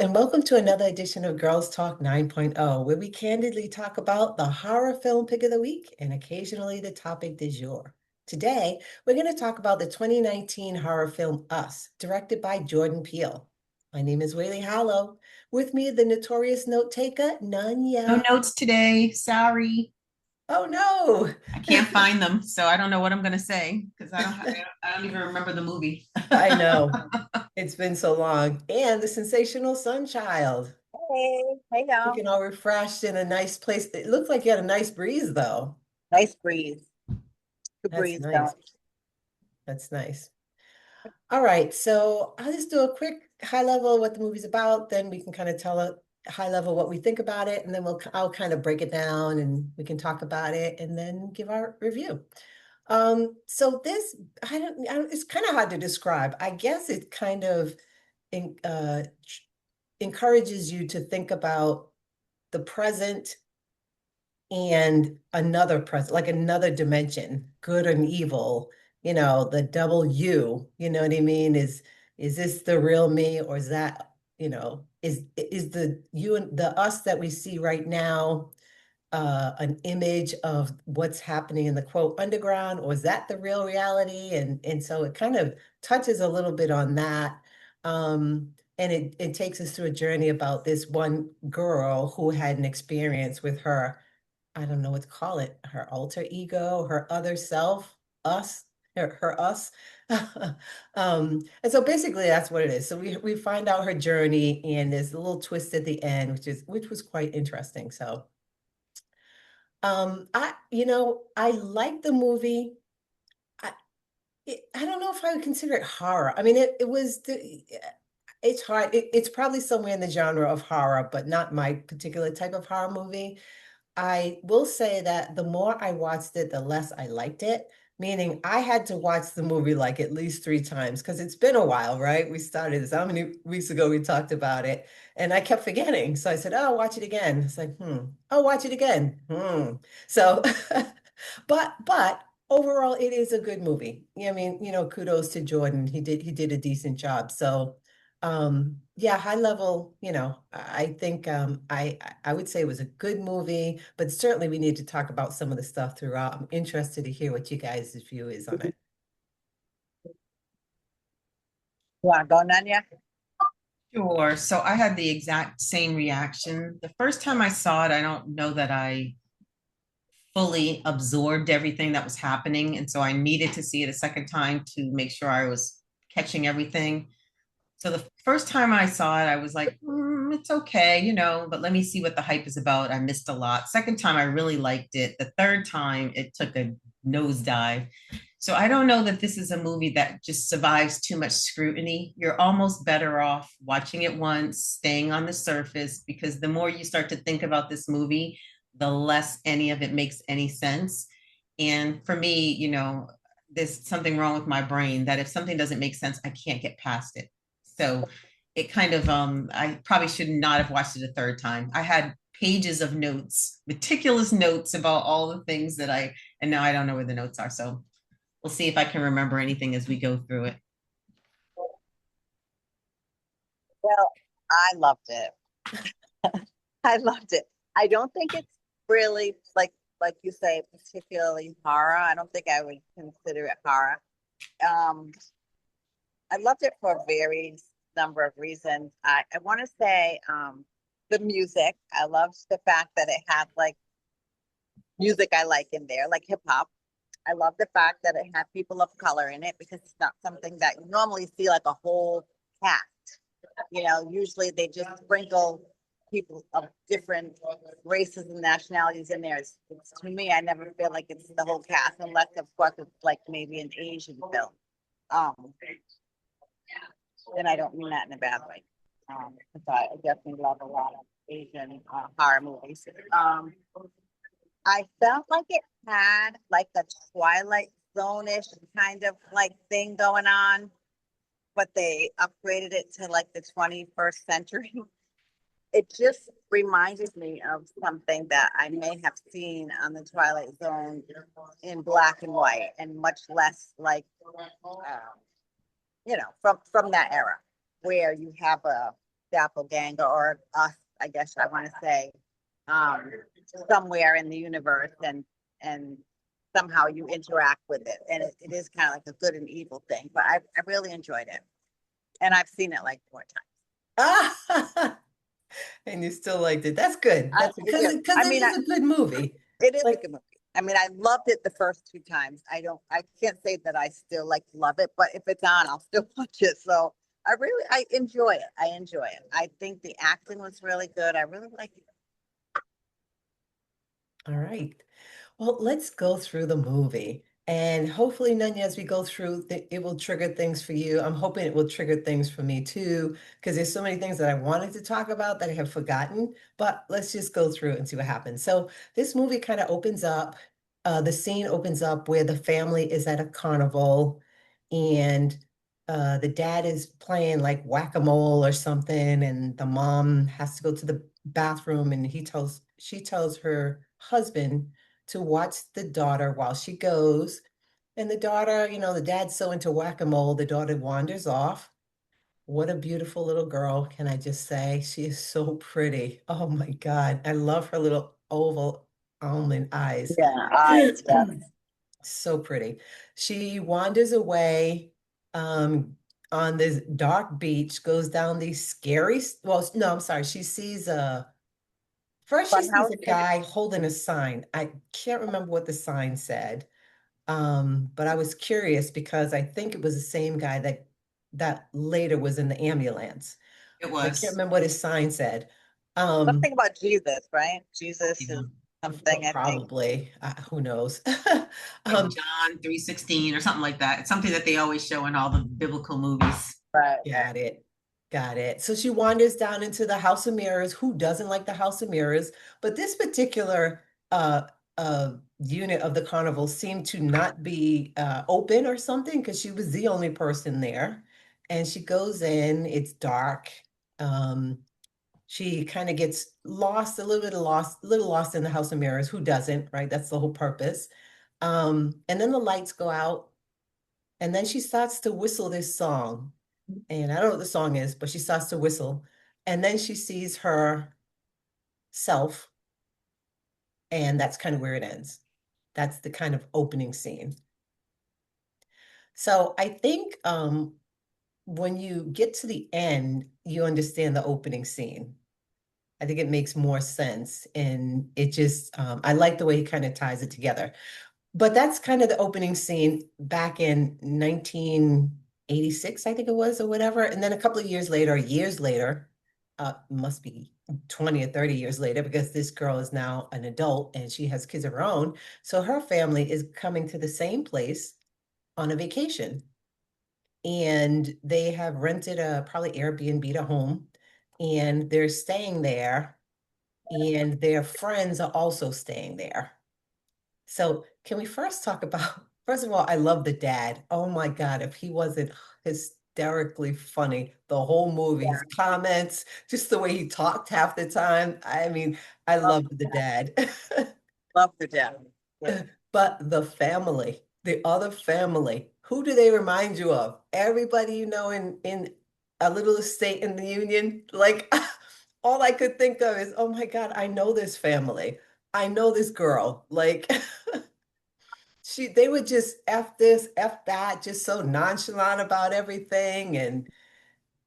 and welcome to another edition of Girls Talk 9.0, where we candidly talk about the horror film pick of the week and occasionally the topic du jour. Today, we're going to talk about the 2019 horror film Us, directed by Jordan Peele. My name is Whaley Hollow. With me, the notorious note taker, No Nanya. notes today. Sorry. Oh no! I can't find them, so I don't know what I'm gonna say because I don't even remember the movie. I know. It's been so long. And the sensational Sunchild. Hey, hey y'all. Looking all refreshed in a nice place. It looks like you had a nice breeze, though. Nice breeze. Good That's breeze though. nice. That's nice. All right, so I'll just do a quick high level of what the movie's about. Then we can kind of tell a high level what we think about it, and then I'll kind of break it down, and we can talk about it, and then give our review. So this I don't it's kind of hard to describe. I guess it kind of en- encourages you to think about the present and another present, like another dimension, good and evil, the double you know what I mean? Is this the real me, or is that, is the you and the us that we see right now an image of what's happening in the quote underground, or is that the real reality? And so it kind of touches a little bit on that. And it takes us through a journey about this one girl who had an experience with her, I don't know what to call it, her alter ego, her other self, us, her us. And so basically that's what it is. So we find out her journey, and there's a little twist at the end, which was quite interesting. So I like the movie. I I don't know if I would consider it horror. I mean, it's hard. It's probably somewhere in the genre of horror, but not my particular type of horror movie. I will say that the more I watched it, the less I liked it. Meaning, I had to watch the movie like at least three times because it's been a while, right? We started this. How many weeks ago we talked about it, and I kept forgetting. So I said, "Oh, watch it again." It's like, Oh, watch it again. So, but overall, it is a good movie. Yeah, I mean, kudos to Jordan. He did a decent job. So, yeah, high level, I think I would say it was a good movie, but certainly we need to talk about some of the stuff throughout. I'm interested to hear what you guys' view is on it. You wanna go, Nanya? Sure. So I had the exact same reaction. The first time I saw it, I don't know that I fully absorbed everything that was happening. And so I needed to see it a second time to make sure I was catching everything. So the first time I saw it, I was like, it's okay, but let me see what the hype is about. I missed a lot. Second time, I really liked it. The third time, it took a nosedive. So I don't know that this is a movie that just survives too much scrutiny. You're almost better off watching it once, staying on the surface, because the more you start to think about this movie, the less any of it makes any sense. And for me, there's something wrong with my brain that if something doesn't make sense, I can't get past it. So it kind of I probably should not have watched it a third time. I had pages of notes, meticulous notes about all the things and now I don't know where the notes are. So we'll see if I can remember anything as we go through it. Well, I loved it. I loved it. I don't think it's really like you say, particularly horror. I don't think I would consider it horror. Um, I loved it for a very number of reasons. I want to say the music. I loved the fact that it had like music I like in there, like hip hop. I love the fact that it had people of color in it because it's not something that you normally see like a whole cast. Usually they just sprinkle people of different races and nationalities in there. To me, I never feel like it's the whole cast, unless of course it's like maybe an Asian film. Um, and I don't mean that in a bad way. Because I definitely love a lot of Asian horror movies. I felt like it had like a Twilight Zone-ish kind of like thing going on, but they upgraded it to like the 21st century. It just reminded me of something that I may have seen on the Twilight Zone in black and white, and much less like, from that era, where you have doppelganger or us, I guess I want to say, um, somewhere in the universe, and somehow you interact with it, and it is kind of like a good and evil thing. But I really enjoyed it, and I've seen it like 4 times. Ah, and you still liked it. That's good. I, That's because I it mean, is a good movie. it is a Like, good movie. I mean, I loved it the first 2 times. I can't say that I still like love it, but if it's on, I'll still watch it. So I enjoy it. I enjoy it. I think the acting was really good. I really like it. all right. Well, let's go through the movie. And hopefully, Nanya, as we go through, it will trigger things for you. I'm hoping it will trigger things for me too, because there's so many things that I wanted to talk about that I have forgotten. But let's just go through and see what happens. So this movie kind of opens up, the scene opens up where the family is at a carnival and the dad is playing like whack-a-mole or something, and the mom has to go to the bathroom and she tells her husband to watch the daughter while she goes. And the daughter, the dad's so into whack-a-mole, the daughter wanders off. What a beautiful little girl, can I just say? She is so pretty. Oh my God. I love her little oval almond eyes. Yeah, eyes. Yeah. So pretty. She wanders away um, on this dark beach, goes down these well, no, I'm sorry. First, she Fun sees house. a guy holding a sign. I can't remember what the sign said, but I was curious because I think it was the same guy that later was in the ambulance. It I can't was. remember what his sign said. Um, Something about Jesus, right? Jesus Yeah. is something, I think. Probably, who knows? Like Um, John 3:16 or something like that. It's something that they always show in all the biblical movies. Right, right. Got it. Got it. So she wanders down into the House of Mirrors. Who doesn't like the House of Mirrors? But this particular uh unit of the carnival seemed to not be open or something because she was the only person there. And she goes in, it's dark. Um, she kind of gets lost, a little lost in the House of Mirrors. Who doesn't, right? That's the whole purpose. And then the lights go out, and then she starts to whistle this song and I don't know what the song is, but she starts to whistle. And then she sees her self, and that's kind of where it ends. That's the kind of opening scene. So I think when you get to the end, you understand the opening scene. I think it makes more sense. And it just, I like the way he kind of ties it together. But that's kind of the opening scene back in 1986, I think it was, or whatever. And then a couple of years later, must be 20 or 30 years later, because this girl is now an adult and she has kids of her own. So her family is coming to the same place on a vacation. And they have rented a probably Airbnb a home, and they're staying there, and their friends are also staying there. So can we first talk about, first of all, I love the dad. Oh my God, if he wasn't hysterically funny, the whole movie, his comments, just the way he talked half the time. I mean, I Love, loved the dad. love the death. Yeah. But the family, the other family, who do they remind you of? Everybody you know in a little estate in the Union? Like all I could think of is, oh my God, I know this family. I know this girl. Like they would just F this, F that, just so nonchalant about everything. And,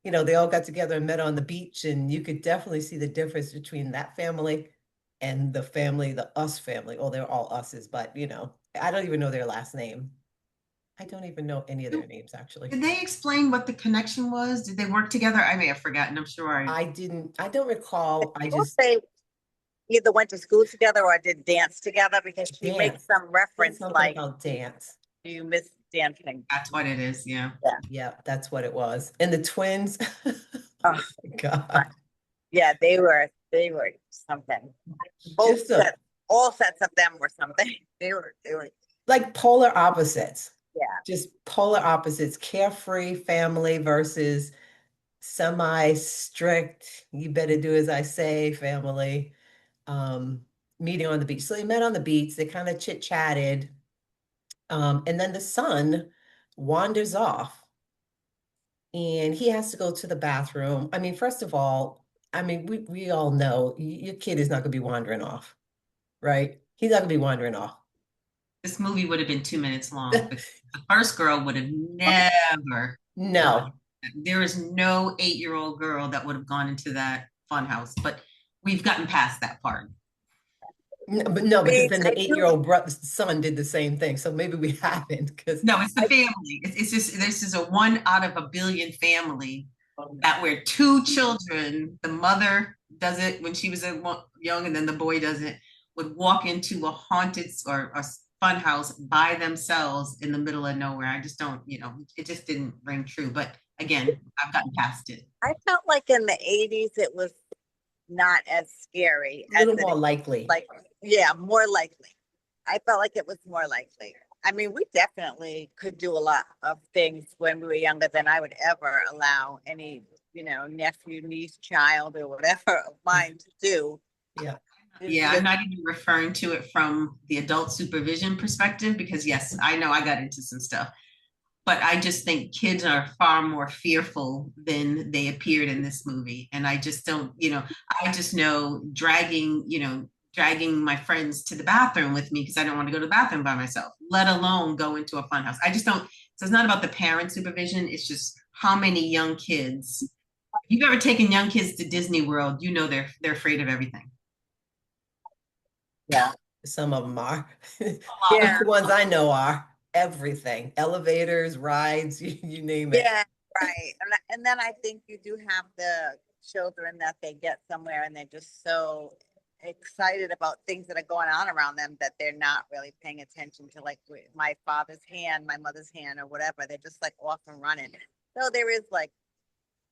they all got together and met on the beach. And you could definitely see the difference between that family and the family, the us family. Oh, they're all us's, but, I don't even know their last name. I don't even know any of their names, actually. Did they explain what the connection was? Did they work together? I may have forgotten. I'm sure I don't recall. I People just say either went to school together or did dance together because she makes dance. some Said reference something like, about dance. do you miss dancing? that's what it is. Yeah. Yeah. Yeah, that's what it was. And the twins. Oh, Oh my right. God. Yeah, they were something. Both Just a sets, all sets of them were something. They were, like polar opposites. yeah. Just polar opposites. Carefree family versus semi-strict, you better do as I say, family. Um, Meeting on the beach. So they met on the beach, they kind of chit-chatted. And then the son wanders off. and he has to go to the bathroom. I mean, first of all, I mean, we all know your kid is not going to be wandering off, right? He's not going to be wandering off. This movie would have been 2 minutes long. The first girl would have never gone. No, There is no 8-year-old girl that would have gone into that fun house, but we've gotten past that part. but no, I because mean, then I the do, eight-year-old brother son did the same thing. So maybe we haven't because No, it's the I, family. It's just this is a 1 out of 1 billion family that where two children, the mother does it when she was young, and then the boy does it, would walk into a haunted or a fun house by themselves in the middle of nowhere. I just don't, it just didn't ring true. But again, I've gotten past it. I felt like in the 80s it was not as scary a as little it more is. likely. Like, yeah, more likely. I felt like it was more likely. I mean, we definitely could do a lot of things when we were younger than I would ever allow any, nephew, niece, child, or whatever of mine to do. Yeah. Yeah, I'm not even referring to it from the adult supervision perspective because, yes, I know I got into some stuff, but I just think kids are far more fearful than they appeared in this movie. And I just don't, I just know dragging my friends to the bathroom with me because I don't want to go to the bathroom by myself, let alone go into a fun house. I just don't, so it's not about the parent supervision. It's just how many young kids, if you've ever taken young kids to Disney World, they're afraid of everything. Yeah. Some of them are. At Yeah. least the ones I know are everything. Elevators, rides, you name it. Yeah. Right. And then I think you do have the children that they get somewhere and they're just so excited about things that are going on around them that they're not really paying attention to, like my father's hand, my mother's hand, or whatever. They're just like off and running. So there is like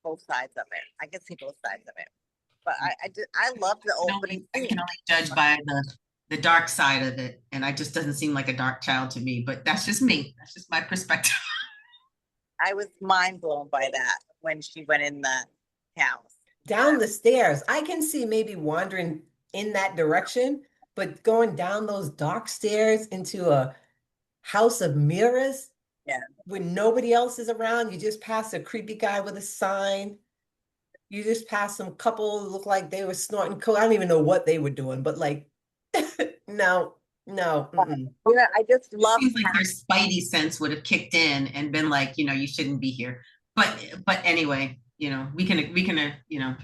both sides of it. I can see both sides of it. But I love the opening I can scene. only judge by the dark side of it, and I just doesn't seem like a dark child to me. But that's just me. That's just my perspective. I was mind blown by that when she went in the house. Down the stairs, I can see maybe wandering in that direction, but going down those dark stairs into a house of mirrors Yeah. when nobody else is around, you just pass a creepy guy with a sign. You just pass some couple who look like they were snorting coke. I don't even know what they were doing, but like, no, no. Mm-mm. I just It love seems like that. their spidey sense would have kicked in and been like, you shouldn't be here. But anyway, we can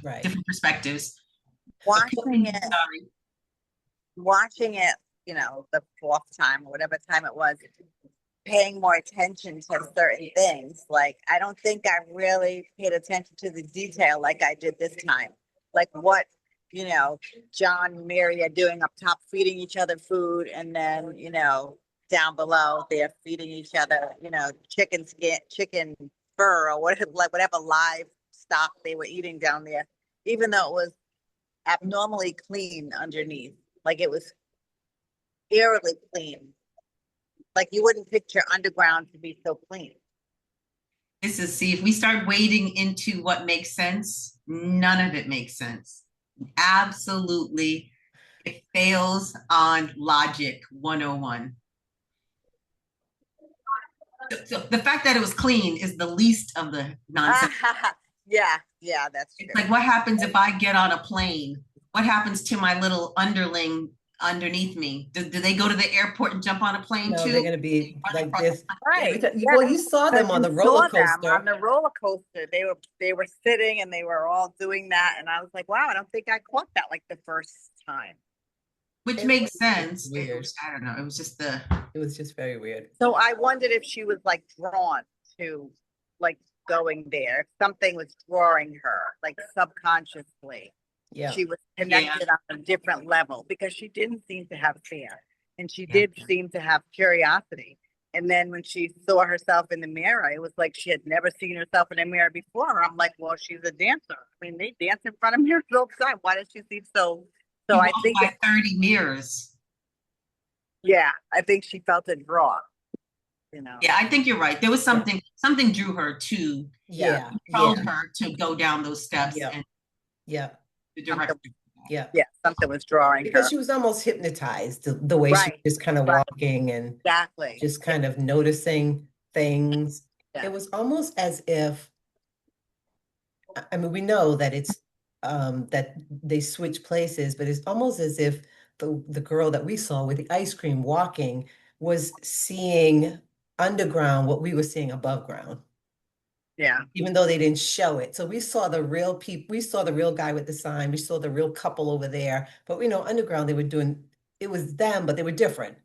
Right. different perspectives. But Watching continue, it, sorry. watching it, the fourth time or whatever time it was, paying more attention to certain things. Like, I don't think I really paid attention to the detail like I did this time. Like what, John and Mary are doing up top, feeding each other food, and then, down below, they're feeding each other, chicken skin, chicken fur, or whatever, like whatever live stock they were eating down there, even though it was abnormally clean underneath. Like it was eerily clean. Like you wouldn't picture underground to be so clean. This is see if we start wading into what makes sense, none of it makes sense. Absolutely, it fails on logic 101. So the fact that it was clean is the least of the nonsense. Yeah, that's true. It's like, what happens if I get on a plane? What happens to my little underling underneath me? Do they go to the airport and jump on a plane No, they're too? going to be like this every Right. time. Yeah. Well, you saw Because them on you the roller saw them on coaster. the roller coaster. They were sitting and they were all doing that. And I was like, wow, I don't think I caught that like the first time. Which It was makes sense. weird. I don't know. It was just the It was just very weird. So I wondered if she was like drawn to like going there. Something was drawing her, like subconsciously. Yeah. She was yeah. connected on a different level because she didn't seem to have fear and she Yeah. did seem to have curiosity. And then when she saw herself in the mirror, it was like she had never seen herself in a mirror before. I'm like, well, she's a dancer. I mean, they dance in front of mirrors all the time. Why does she see so? So You I walk think, by 30 mirrors. yeah, I think she felt a draw. Yeah, I think you're right. There was something drew her to, Yeah. told Yeah. her to go down those steps Yeah. and Yeah. the direction. Yeah. Yeah, something was drawing Because her. she was almost hypnotized the way she was Right, just kind of right, walking and exactly. just kind of noticing things. Yeah. It was almost as if I mean, we know that it's that they switch places, but it's almost as if the girl that we saw with the ice cream walking was seeing underground what we were seeing above ground, Yeah, even though they didn't show it. So we saw the real people, we saw the real guy with the sign, we saw the real couple over there, but we know underground they were doing it was them, but they were different.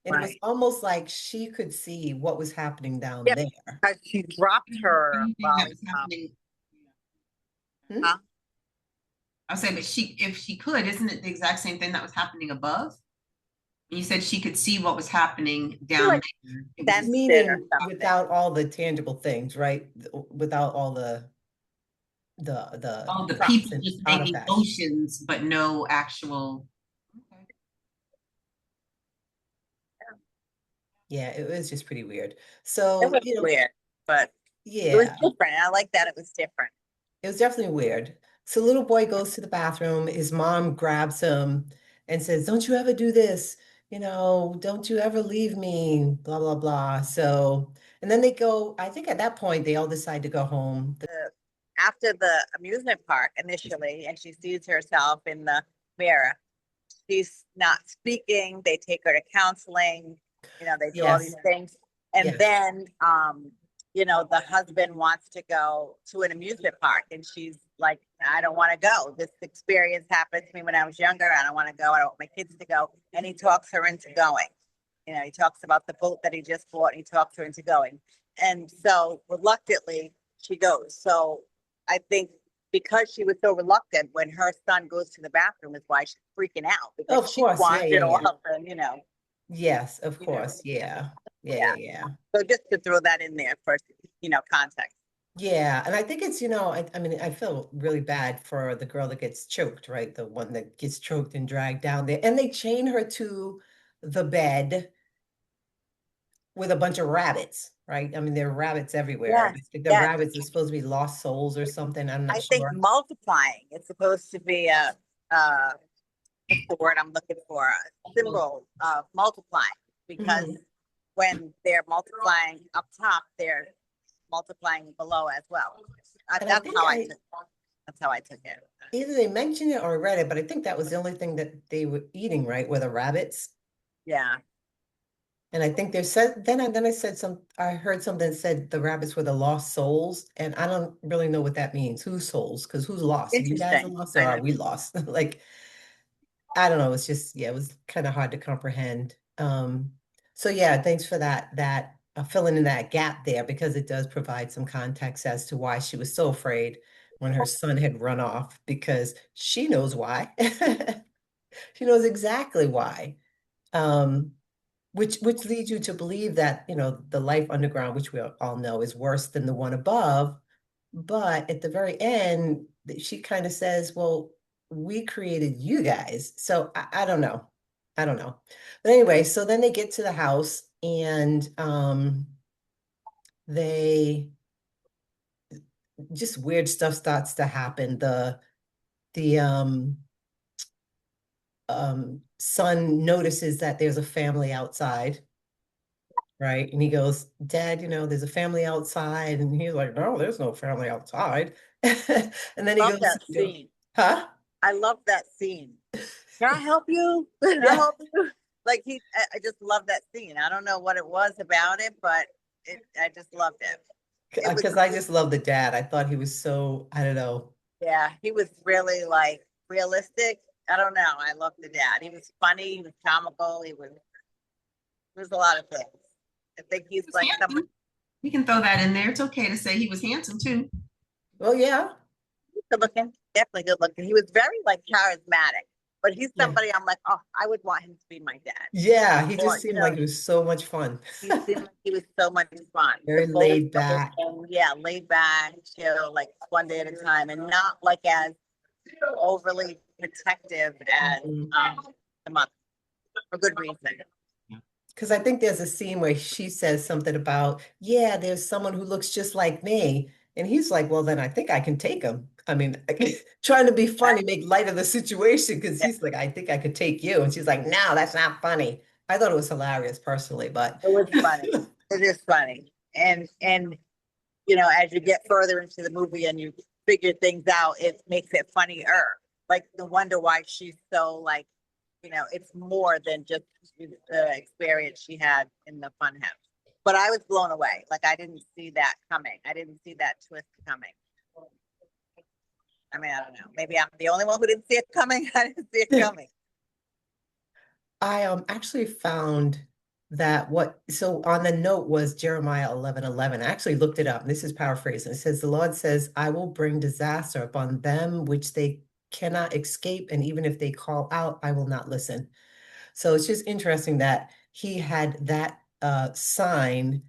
And it was right. almost like she could see what was happening down Yep, there. because she dropped her Anything that was lollipop. happening. Hmm? Huh? I'll say, but if she could, isn't it the exact same thing that was happening above? You said she could see what was happening She down like there. It was just, sensed it or Meaning something. without all the tangible things, right? Without all the oh, the props people and just making artifacts. motions, but no actual. Okay. Yeah, it was just pretty weird. It So, was weird, but it was yeah, different. I like that it was different. it was definitely weird. So little boy goes to the bathroom, his mom grabs him and says, "Don't you ever do this, don't you ever leave me, blah, blah, blah." So, and then they go, I think at that point they all decide to go home. After the amusement park initially, and she sees herself in the mirror, she's not speaking. They take her to counseling. They do all Yes, these things, and yes, then the husband wants to go to an amusement park, and she's like, "I don't want to go. This experience happened to me when I was younger. I don't want to go. I don't want my kids to go." And he talks her into going. He talks about the boat that he just bought, and he talks her into going. And so reluctantly, she goes. So I think because she was so reluctant when her son goes to the bathroom is why she's freaking out because of she course. Yeah, wants yeah, it yeah. all and Yes, of you know course. Yeah, yeah, yeah. yeah, yeah. So just to throw that in there for context. Yeah, and I think it's, I mean, I feel really bad for the girl that gets choked, right? The one that gets choked and dragged down there. And they chain her to the bed with a bunch of rabbits, right? I mean, there are rabbits everywhere. Yes, The yes. rabbits are supposed to be lost souls or something. I'm not I think sure. multiplying is supposed to be uh what's the word I'm looking for? A symbol of multiplying because Mhm. when they're multiplying up top, they're multiplying below as well. And I That's think how I took. That's how I took it. either they mentioned it or I read it, but I think that was the only thing that they were eating, right? Were the rabbits. Yeah. And I think they said then I said I heard something that said the rabbits were the lost souls, and I don't really know what that means. Whose souls? Because who's lost? You guys are Interesting. lost, or I are know. we lost? Like I don't know. It's just yeah, it was kind of hard to comprehend. So yeah, thanks for that filling in that gap there because it does provide some context as to why she was so afraid when her son had run off because she knows why. She knows exactly why. Um, which leads you to believe that, the life underground, which we all know is worse than the one above. But at the very end, she kind of says, well, we created you guys. So I don't know. I don't know. But anyway, so then they get to the house and they just weird stuff starts to happen. The son notices that there's a family outside. Right. And he goes, Dad, there's a family outside. And he's like, No, there's no family outside. And then he Love goes, that scene. Huh? I love that scene. Can I help you? Can I Yeah. help you? Like I just love that scene. I don't know what it was about it, but I just loved it. It was, Because I just love the dad. I thought he was so, I don't know. yeah, he was really like realistic. I don't know. I loved the dad. He was funny. He was comical. He was a lot of things. I think He he's was like somebody handsome. We can throw that in there. It's okay to say he was handsome too. Well, yeah. good looking, definitely good looking. He was very like charismatic, but he's Yeah. somebody I'm like, oh, I would want him to be my dad. Yeah. He Or just seemed like it was so much fun. he seemed like he was so much fun. The Very bold, laid back. yeah, laid back, chill, like one day at a time, and not like as overly protective as Mhm. the mother for good reason. Because I think there's a scene where she says something about, yeah, there's someone who looks just like me. And he's like, well, then I think I can take him. I mean, trying to be funny, make light of the situation because Yeah, he's like, I think I could take you. And she's like, no, that's not funny. I thought it was hilarious personally, but it was funny. It is funny, and as you get further into the movie and you figure things out, it makes it funnier. Like no wonder why she's so like, it's more than just the experience she had in the funhouse. But I was blown away. Like I didn't see that coming. I didn't see that twist coming. I mean, I don't know. Maybe I'm the only one who didn't see it coming. I didn't see it coming. I actually found that so on the note was Jeremiah 11:11. I actually looked it up. This is paraphrasing. It says, the Lord says, I will bring disaster upon them which they cannot escape, and even if they call out, I will not listen. So it's just interesting that he had that sign,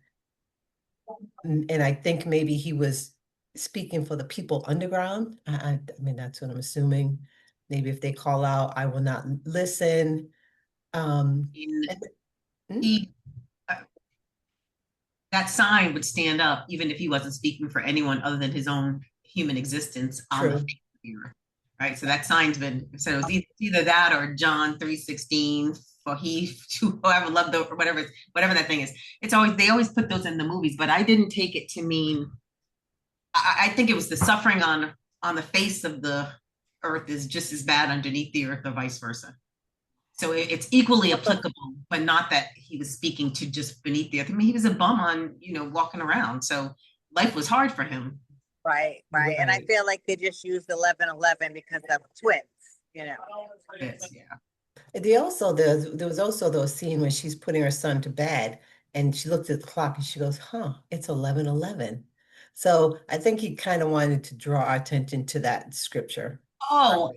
and I think maybe he was speaking for the people underground. I mean, that's what I'm assuming. Maybe if they call out, I will not listen. In And, hmm? he that sign would stand up even if he wasn't speaking for anyone other than his own human existence on the face True. of the earth. Right. So that sign's been so it was either that or John 3:16 for he to whoever loved the or whatever that thing is. It's always they always put those in the movies, but I didn't take it to mean I think it was the suffering on the face of the earth is just as bad underneath the earth or vice versa. So it's equally applicable, but not that he was speaking to just beneath the earth. I mean, he was a bum on, walking around. So life was hard for him. Right, right. And I Right. feel like they just used 11:11 because of twins, you know. Yes, yeah. There was also the scene when she's putting her son to bed and she looks at the clock and she goes, huh, it's 11:11. So I think he kind of wanted to draw our attention to that scripture. Oh,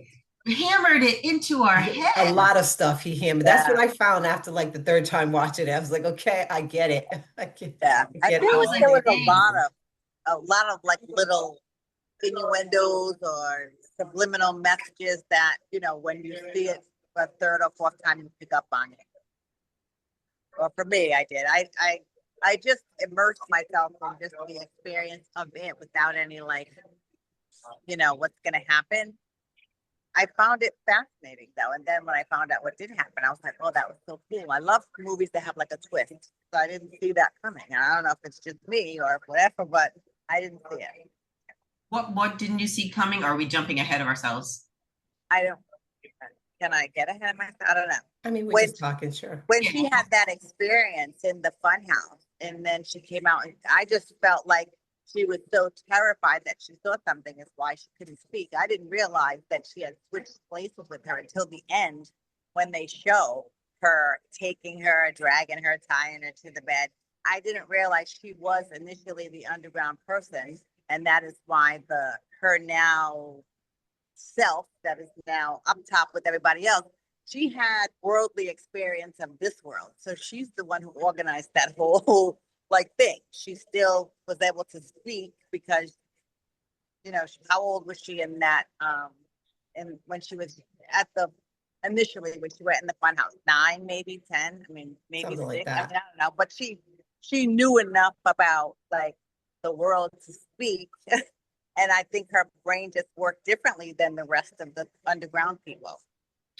hammered it into our A head. lot of stuff he hammered. That's what Yeah, I found after like the third time watching it. I was like, okay, I get it. yeah. I I get feel I like was all like, there the was dang. a lot of like little innuendos or subliminal messages that, when you see it a third or fourth time, you pick up on it. Well, for me, I did. I just immersed myself in just the experience of it without any like, what's gonna happen. I found it fascinating though, and then when I found out what did happen, I was like, "Oh, that was so cool." I love movies that have like a twist, so I didn't see that coming. And I don't know if it's just me or whatever, but I didn't see it. What didn't you see coming? Or are we jumping ahead of ourselves? I don't. Can I get ahead of myself? I don't know. I mean, we're When just talking, sure. when Yeah. she had that experience in the funhouse, and then she came out, and I just felt like she was so terrified that she saw something is why she couldn't speak. I didn't realize that she had switched places with her until the end when they show her taking her, dragging her, tying her to the bed. I didn't realize she was initially the underground person, and that is why the her now self that is now up top with everybody else, she had worldly experience of this world. So she's the one who organized that whole like thing. She still was able to speak because, how old was she in that and when she was at the initially when she went in the fun house? 9, maybe 10, I mean maybe Something like 6. I mean, that. I don't know. But she knew enough about like the world to speak. And I think her brain just worked differently than the rest of the underground people.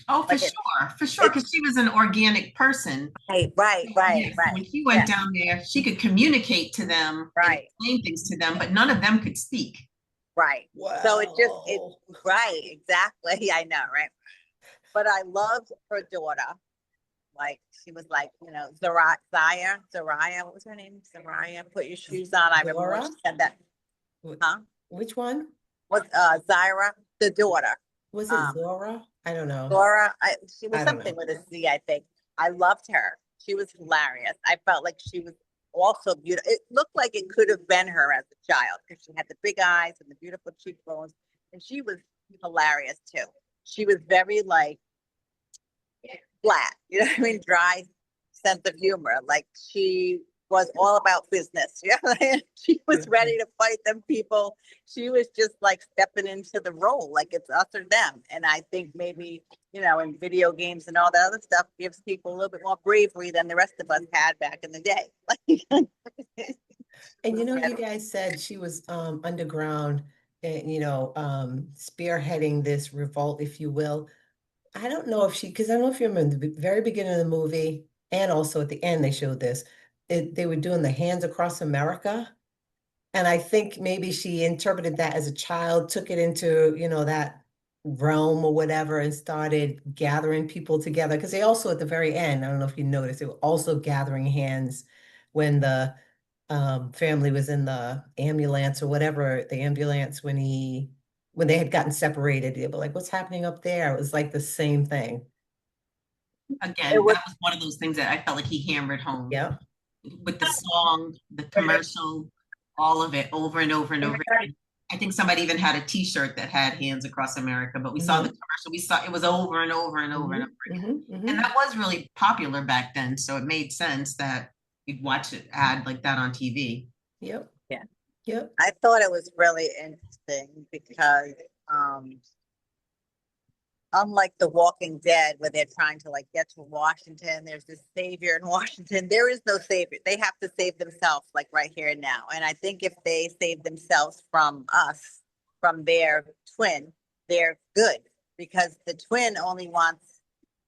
Oh, Like it, for sure, it's because she was an organic person. right, right, Yeah, right, so when right. she Yeah, went down there, she could communicate to them and right, explain things to them, but none of them could speak. right. So it Wow. right, exactly. I know, right? But I loved her daughter. Like she was like, Zariah, what was her name? Zariah, put your shoes on. I remember when Zora? she said that, Wh- huh? Which one? Was Zyra, the daughter. Was it Um, Zora? I don't know. Laura, she was I don't something know. with a Z, I think. I loved her. She was hilarious. I felt like she was also beautiful. It looked like it could have been her as a child because she had the big eyes and the beautiful cheekbones, and she was hilarious too. She was very like flat, you know what I mean? Dry sense of humor. Like she was all about business. Yeah, she was ready to fight them people. She was just like stepping into the role, like it's us or them. And I think maybe, in video games and all that other stuff gives people a little bit more bravery than the rest of us had back in the day. And you guys said she was underground and spearheading this revolt, if you will. I don't know if because I don't know if you remember the very beginning of the movie, and also at the end they showed this. They were doing the Hands Across America. And I think maybe she interpreted that as a child, took it into, that realm or whatever, and started gathering people together. Because they also, at the very end, I don't know if you noticed, they were also gathering hands when the family was in the ambulance or whatever, the ambulance when they had gotten separated. They were like, what's happening up there? It was like the same thing. It Again, was that was one of those things that I felt like he hammered home Yeah. with the song, the commercial, all of it over and over and over again. I think somebody even had a T-shirt that had "Hands Across America," but we saw the Hmm. commercial. We saw it was over and over and over and Hmm. over again, Hmm. and Hmm. that was really popular back then. So it made sense that you'd watch an ad like that on TV. Yep. yeah. Yep. I thought it was really interesting because um unlike The Walking Dead, where they're trying to like get to Washington, there's this savior in Washington. There is no savior. They have to save themselves, like right here and now. And I think if they save themselves from us, from their twin, they're good because the twin only wants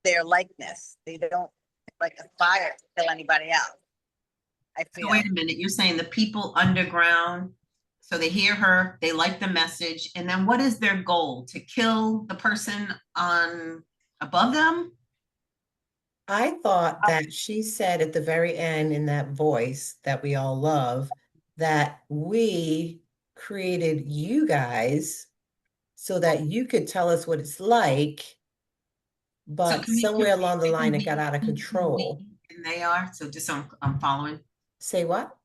their likeness. They don't like aspire to kill anybody else. I So feel. wait a minute, you're saying the people underground, so they hear her, they like the message, and then what is their goal? To kill the person on above them? I thought that she said at the very end in that voice that we all love that we created you guys so that you could tell us what it's like, So but can we somewhere along the say line it got out of who we control. and they are? So just so I'm following. Say what?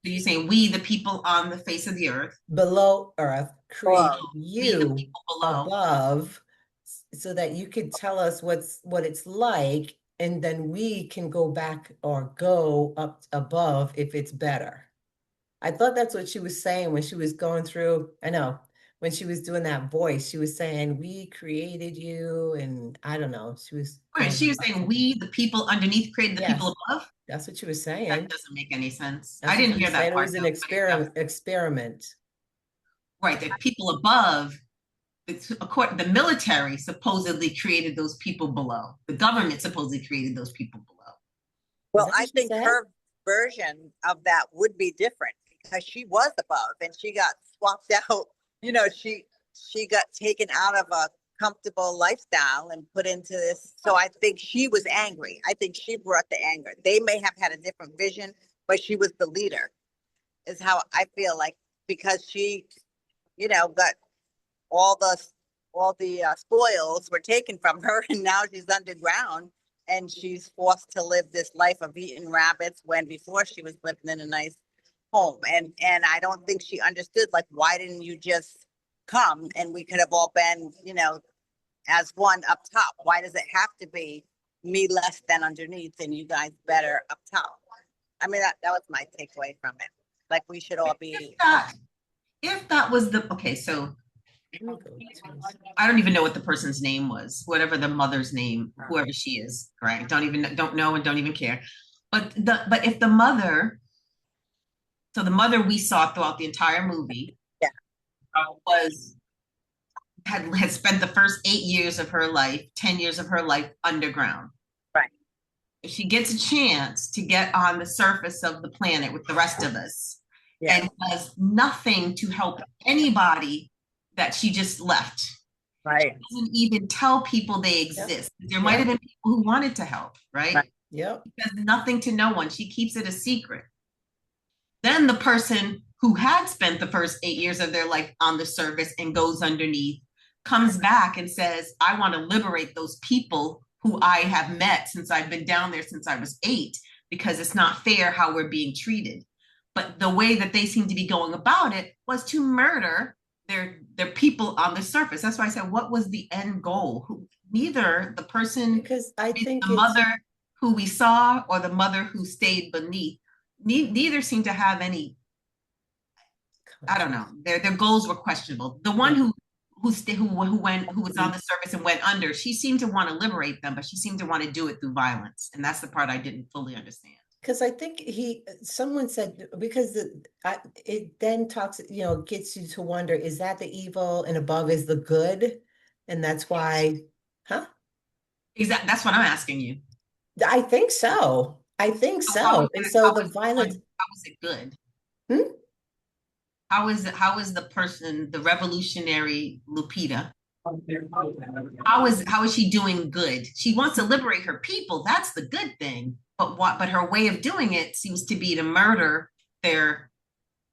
So you're saying we, the people on the face of the earth, Below Earth created Whoa. we, the you people below. above so that you could tell us what it's like, and then we can go back or go up above if it's better. I thought that's what she was saying when she was going through. I know when she was doing that voice, she was saying, "We created you," and I don't know. She was Right. going She was about saying something. we, the people underneath, created the people Yes, above. that's what she was That saying. doesn't make any sense. I That's what didn't she hear was that saying. It part was an though, but experiment. Experiment. right, the people above, the military supposedly created those people below. The government supposedly created those people below. Is Well, that I what she think said? her version of that would be different because she was above and she got swapped out. You know, she got taken out of a comfortable lifestyle and put into this. So I think she was angry. I think she brought the anger. They may have had a different vision, but she was the leader, is how I feel like because she, got all the spoils were taken from her, and now she's underground, and she's forced to live this life of eating rabbits when before she was living in a nice home. And I don't think she understood like why didn't you just come and we could have all been as one up top. Why does it have to be me less than underneath and you guys better up top? I mean that was my takeaway from it. Like we should all If be. that, if that was the okay, so Let me go to. I don't even know what the person's name was, whatever the mother's name, whoever she is, right? Don't know and don't even care. But if the mother, so the mother we saw throughout the entire movie Yeah. was had spent the first 8 years of her life, 10 years of her life underground. Right. If she gets a chance to get on the surface of the planet with the rest of us Yeah. and does nothing to help anybody that she just left, Right. doesn't even tell people they Yep. exist. There might Yep. have been people who wanted to help, Right. right? Yep. She does nothing to no one. She keeps it a secret. Then the person who had spent the first 8 years of their life on the surface and goes underneath comes back and says, I want to liberate those people who I have met since I've been down there since I was 8, because it's not fair how we're being treated. But the way that they seem to be going about it was to murder their people on the surface. That's why I said, what was the end goal? Neither the person, Because I the think it's mother who we saw or the mother who stayed beneath, neither seem to have any. I don't know. Their goals were questionable. The one yeah. who was on the surface and went under, she seemed to want to liberate them, but she seemed to want to do it through violence, and that's the part I didn't fully understand. Because I think someone said, because it then talks, gets you to wonder, is that the evil and above is the good? And that's why, huh? Exactly. That's what I'm asking you. I think so. I think So how so. And so the violence, how was it good? hmm? how is the person, the revolutionary Lupita? How is she doing good? She wants to liberate her people. That's the good thing. But her way of doing it seems to be to murder their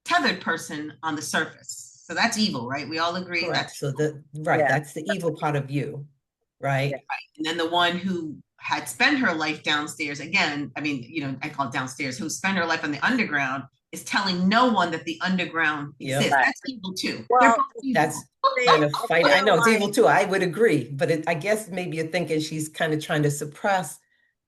tethered person on the surface. So that's evil, right? We all agree Correct. that's So Yeah, that's the evil part of you, yeah. right? and then the one who had spent her life downstairs, again, I mean, I call it downstairs, who spent her life on the underground is telling no one that the underground Yep. exists. Right. That's evil too. They're Well, both evil. That's see, kind of I fight. I feel know it's evil like too. I would agree, but I guess maybe you're thinking she's kind of trying to suppress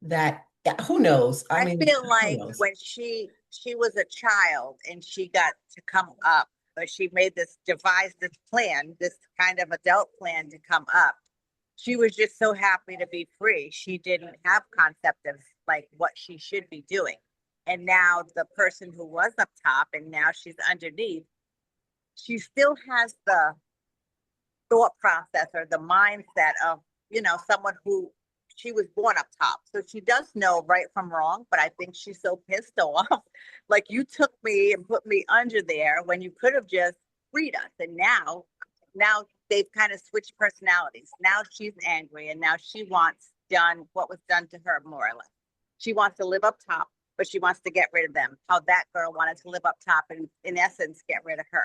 that. Yeah, who knows? I I mean, feel who like knows? when she was a child and she got to come up, but she made this devised this plan, this kind of adult plan to come up. She was just so happy to be free. She didn't have concept of like what she should be doing. And now the person who was up top and now she's underneath, she still has the thought process or the mindset of, someone who she was born up top. So she does know right from wrong, but I think she's so pissed off. Like you took me and put me under there when you could have just freed us. And now they've kind of switched personalities. Now she's angry and now she wants done what was done to her more or less. She wants to live up top, but she wants to get rid of them. How that girl wanted to live up top and in essence get rid of her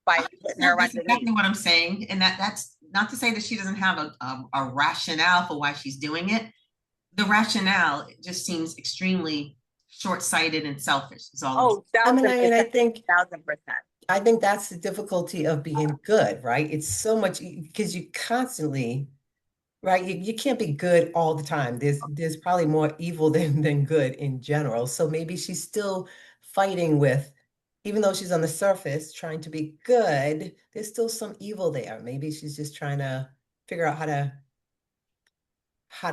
by putting her That's underneath. exactly what I'm saying. And that's not to say that she doesn't have a rationale for why she's doing it. The rationale just seems extremely short-sighted and selfish, is all I'm saying. Oh, I mean, thousand and I percent, think 1000%. that's the difficulty of being good, right? It's so much because you constantly, right? You can't be good all the time. There's probably more evil than good in general. So maybe she's still fighting with, even though she's on the surface trying to be good, there's still some evil there. Maybe she's just trying to figure out how to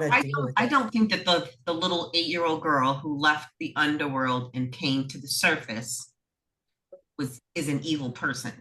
I deal don't with I it. don't think that the little 8-year-old girl who left the underworld and came to the surface is an evil person.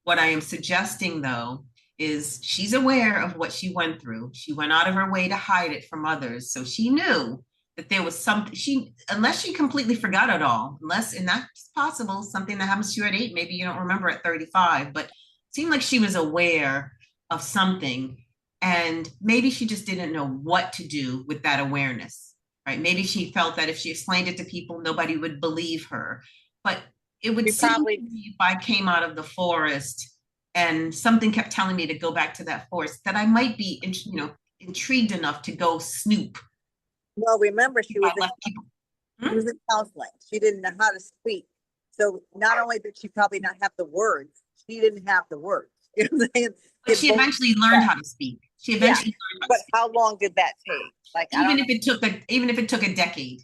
What I am suggesting, though, is she's aware of what she went through. She went out of her way to hide it from others. So she knew that there was something, unless she completely forgot it all, and that's possible, something that happens to you at 8, maybe you don't remember at 35, but it seemed like she was aware of something. And maybe she just didn't know what to do with that awareness, right? Maybe she felt that if she explained it to people, nobody would believe her. But it would You seem to probably, me if I came out of the forest and something kept telling me to go back to that forest, that I might be, intrigued enough to go snoop. well, remember, If I left people. she Hmm? was in counseling. She didn't know how to speak. So not only did she probably not have the words, she didn't have the words. You know what I'm saying? But It she both, eventually learned how to speak. She yeah. eventually learned how to But speak, how long did that take? Like, I don't even know. if it took a decade.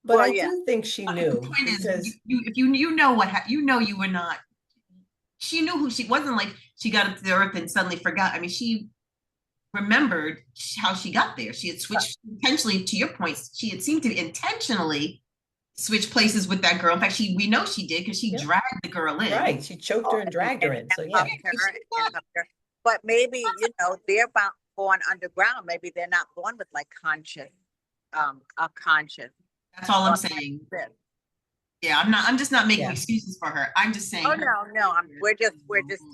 But Well, I yeah. do think she The knew point is, because if you know you were not. She knew who she wasn't. Like she got up to the earth and suddenly forgot. I mean, she remembered how she got there. She had switched intentionally. To your point, she had seemed to intentionally switch places with that girl. In fact, we know she did because she yep, dragged the girl in. right. She choked Oh, her and dragged her in. So hugged yeah. her and hugged her. But maybe, they're born underground. Maybe they're not born with like a conscience. That's all I'm Or saying. conscience. Yeah, I'm just not making Yeah. excuses for her. I'm just saying Oh her. no, no, we're just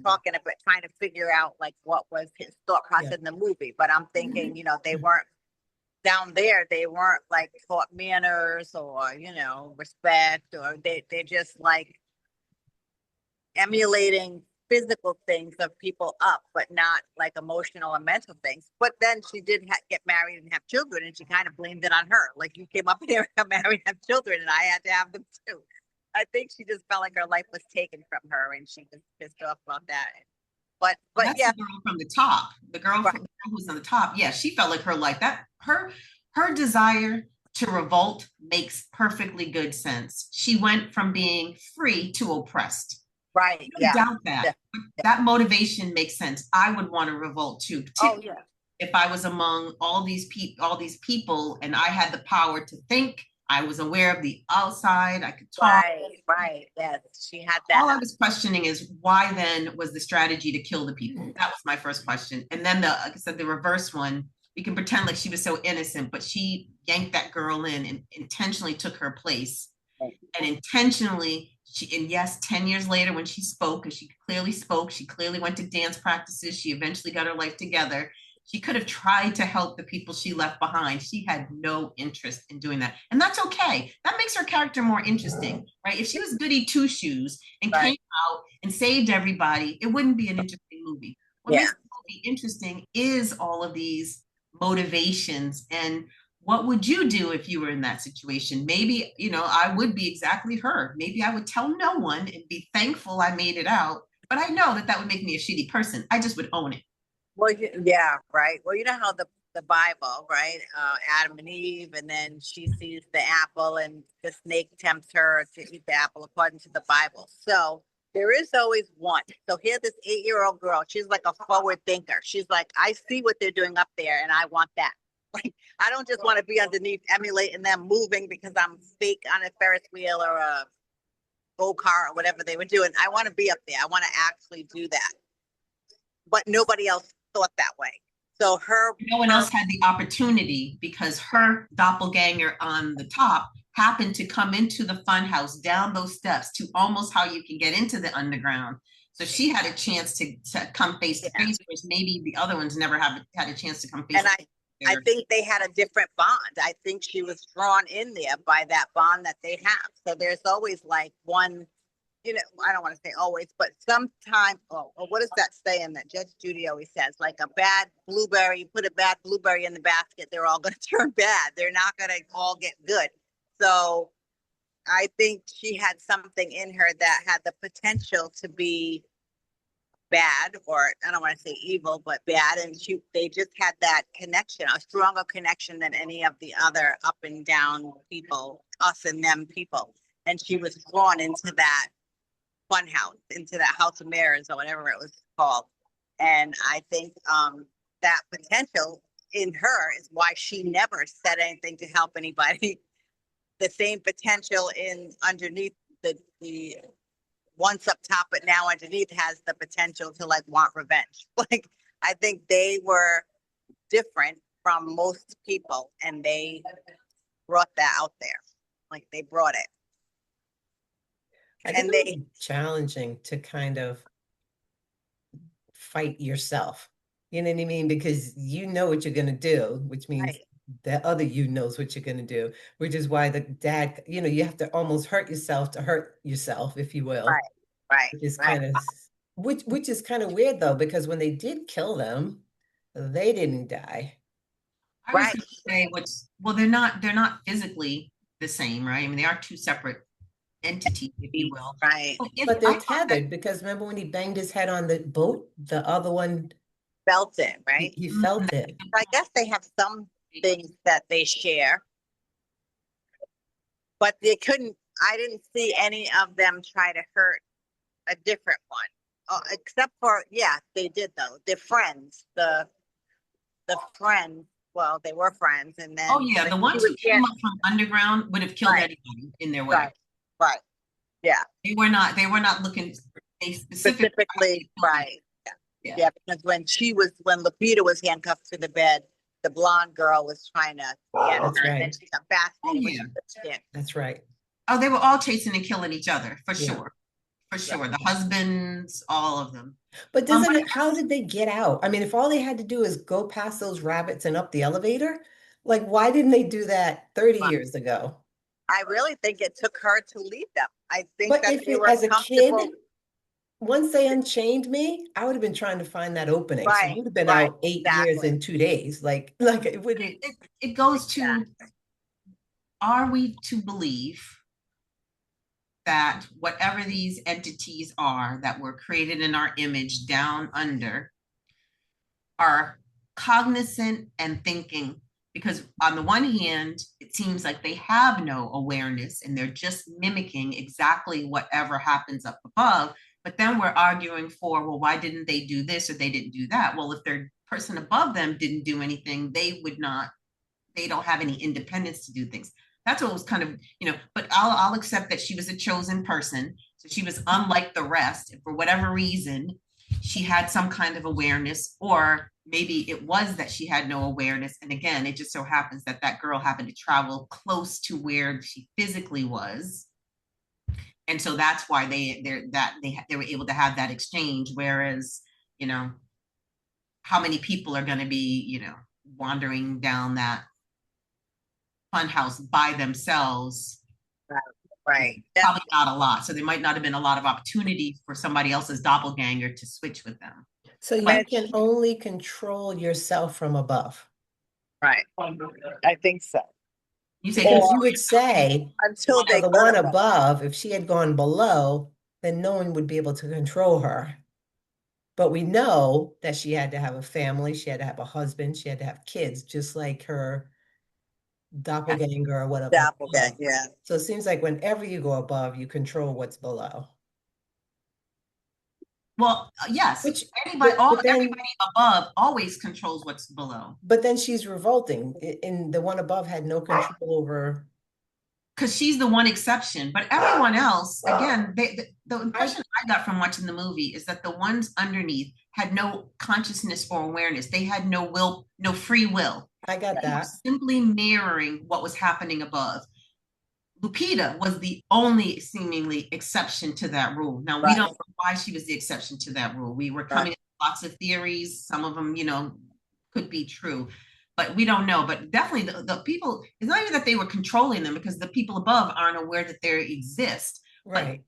talking about trying to figure out like what was his thought Yeah. process in the movie. But I'm thinking, they weren't down there, they weren't like taught manners or, respect, or they just like emulating physical things of people up, but not like emotional and mental things. But then she did get married and have children, and she kind of blamed it on her. Like you came up here and got married and have children, and I had to have them too. I think she just felt like her life was taken from her, and she was pissed off about that. But That's yeah, the girl from the top. The girl right, from the girl who's on the top. Yeah, she felt like her life. That her desire to revolt makes perfectly good sense. She went from being free to oppressed. right, I don't yeah, doubt that. yeah. That motivation makes sense. I would want to revolt too, Oh particularly yeah, if I was among all these people and I had the power to think, I was aware of the outside, I could talk. right, right. Yes, she had All that. I was questioning is why then was the strategy to kill the people? That was my first question. And then like I said, the reverse one, we can pretend like she was so innocent, but she yanked that girl in and intentionally took her place and intentionally And yes, 10 years later when she spoke, and she clearly spoke, she clearly went to dance practices, she eventually got her life together. She could have tried to help the people she left behind. She had no interest in doing that. And that's okay. That makes her character more interesting, right? If she was goody two shoes and came Right. out and saved everybody, it wouldn't be an interesting movie. What Yeah. makes the movie interesting is all of these motivations. And what would you do if you were in that situation? Maybe, I would be exactly her. Maybe I would tell no one and be thankful I made it out. But I know that that would make me a shitty person. I just would own it. Well, yeah, right. Well, you know how the Bible, right? Adam and Eve, and then she sees the apple, and the snake tempts her to eat the apple according to the Bible. So there is always one. So here, this 8-year-old girl, she's like a forward thinker. She's like, I see what they're doing up there, and I want that. Like, I don't just want to be underneath emulating them moving because I'm fake on a Ferris wheel or a go-kart or whatever they were doing. I want to be up there. I want to actually do that. But nobody else thought that way. So No one else had the opportunity because her doppelganger on the top happened to come into the funhouse down those steps to almost how you can get into the underground. So she had a chance to come face to face, whereas maybe the other ones never have had a chance to come face and to face. I think they had a different bond. I think she was drawn in there by that bond that they have. So there's always like one, I don't want to say always, but sometimes, what is that saying that Judge Judy always says? Like a bad blueberry, you put a bad blueberry in the basket, they're all going to turn bad. They're not going to all get good. So I think she had something in her that had the potential to be bad, or I don't want to say evil, but bad. And they just had that connection, a stronger connection than any of the other up and down people, us and them people. And she was drawn into that fun house, into that house of mirrors or whatever it was called. And I think that potential in her is why she never said anything to help anybody. The same potential in underneath the once up top, but now underneath has the potential to like want revenge. Like, I think they were different from most people, and they brought that out there. Like, they brought it. I think it was challenging to kind of fight yourself. You know what I mean? Because you know what you're going to do, which means Right. the other you knows what you're going to do, which is why the dad, you have to almost hurt yourself to hurt yourself, if you will. Right. Which is kind of which is kind of weird though, because when they did kill them, they didn't die. I was going to say, well, they're not physically the same, right? I mean, they are two separate entities, if you will. Right. But they're tethered because remember when he banged his head on the boat, the other one felt it, right? He felt it. I guess they have some things that they share, but I didn't see any of them try to hurt a different one. Except for, they did though. They're friends. The friends, well, they were friends, and then the ones who came up from underground would have killed anybody in their way. Right. Yeah. They were not looking specifically right. Yeah, because when Lupita was handcuffed to the bed, the blonde girl was trying to get her, and then she got fascinated. That's right. Oh, they were all chasing and killing each other for sure. For sure. The husbands, all of them. But how did they get out? I mean, if all they had to do is go past those rabbits and up the elevator, like why didn't they do that 30 years ago? I really think it took her to lead them. I think but that if they you, were as a kid, once they unchained me, I would have been trying to find that opening. So I would have been out 8 years in 2 days. Like it wouldn't. It goes to, are we to believe that whatever these entities are that were created in our image down under are cognizant and thinking? Because on the one hand, it seems like they have no awareness and they're just mimicking exactly whatever happens up above. But then we're arguing for, well, why didn't they do this or they didn't do that? Well, if their person above them didn't do anything, they don't have any independence to do things. That's what was kind of, but I'll accept that she was a chosen person. So she was unlike the rest. And for whatever reason, she had some kind of awareness, or maybe it was that she had no awareness. And again, it just so happens that girl happened to travel close to where she physically was. And so that's why they were able to have that exchange. Whereas, you know, how many people are going to be, wandering down that funhouse by themselves? Right. Right. Probably not a lot. So there might not have been a lot of opportunity for somebody else's doppelganger to switch with them. So you Which, can only control yourself from above. right. I think so. You say Because Or you would say, until well, they the hurt one them. above, if she had gone below, then no one would be able to control her. But we know that she had to have a family, she had to have a husband, she had to have kids, just like her doppelganger or whatever. Doppelganger, yeah. So it seems like whenever you go above, you control what's below. well, yes, Which, everybody above always controls what's below. but then she's revolting. In the one above had no control over. Because she's the one exception, but everyone else, again, the I impression I got from watching the movie is that the ones underneath had no consciousness or awareness. They had no will, no free will. I got They were that. simply mirroring what was happening above. Lupita was the only seemingly exception to that rule. Now, we Right. don't know why she was the exception to that rule. We were coming up with lots of theories. Some of them, could be true, but we don't know. But definitely the people, it's not even that they were controlling them because the people above aren't aware that they exist. But Right.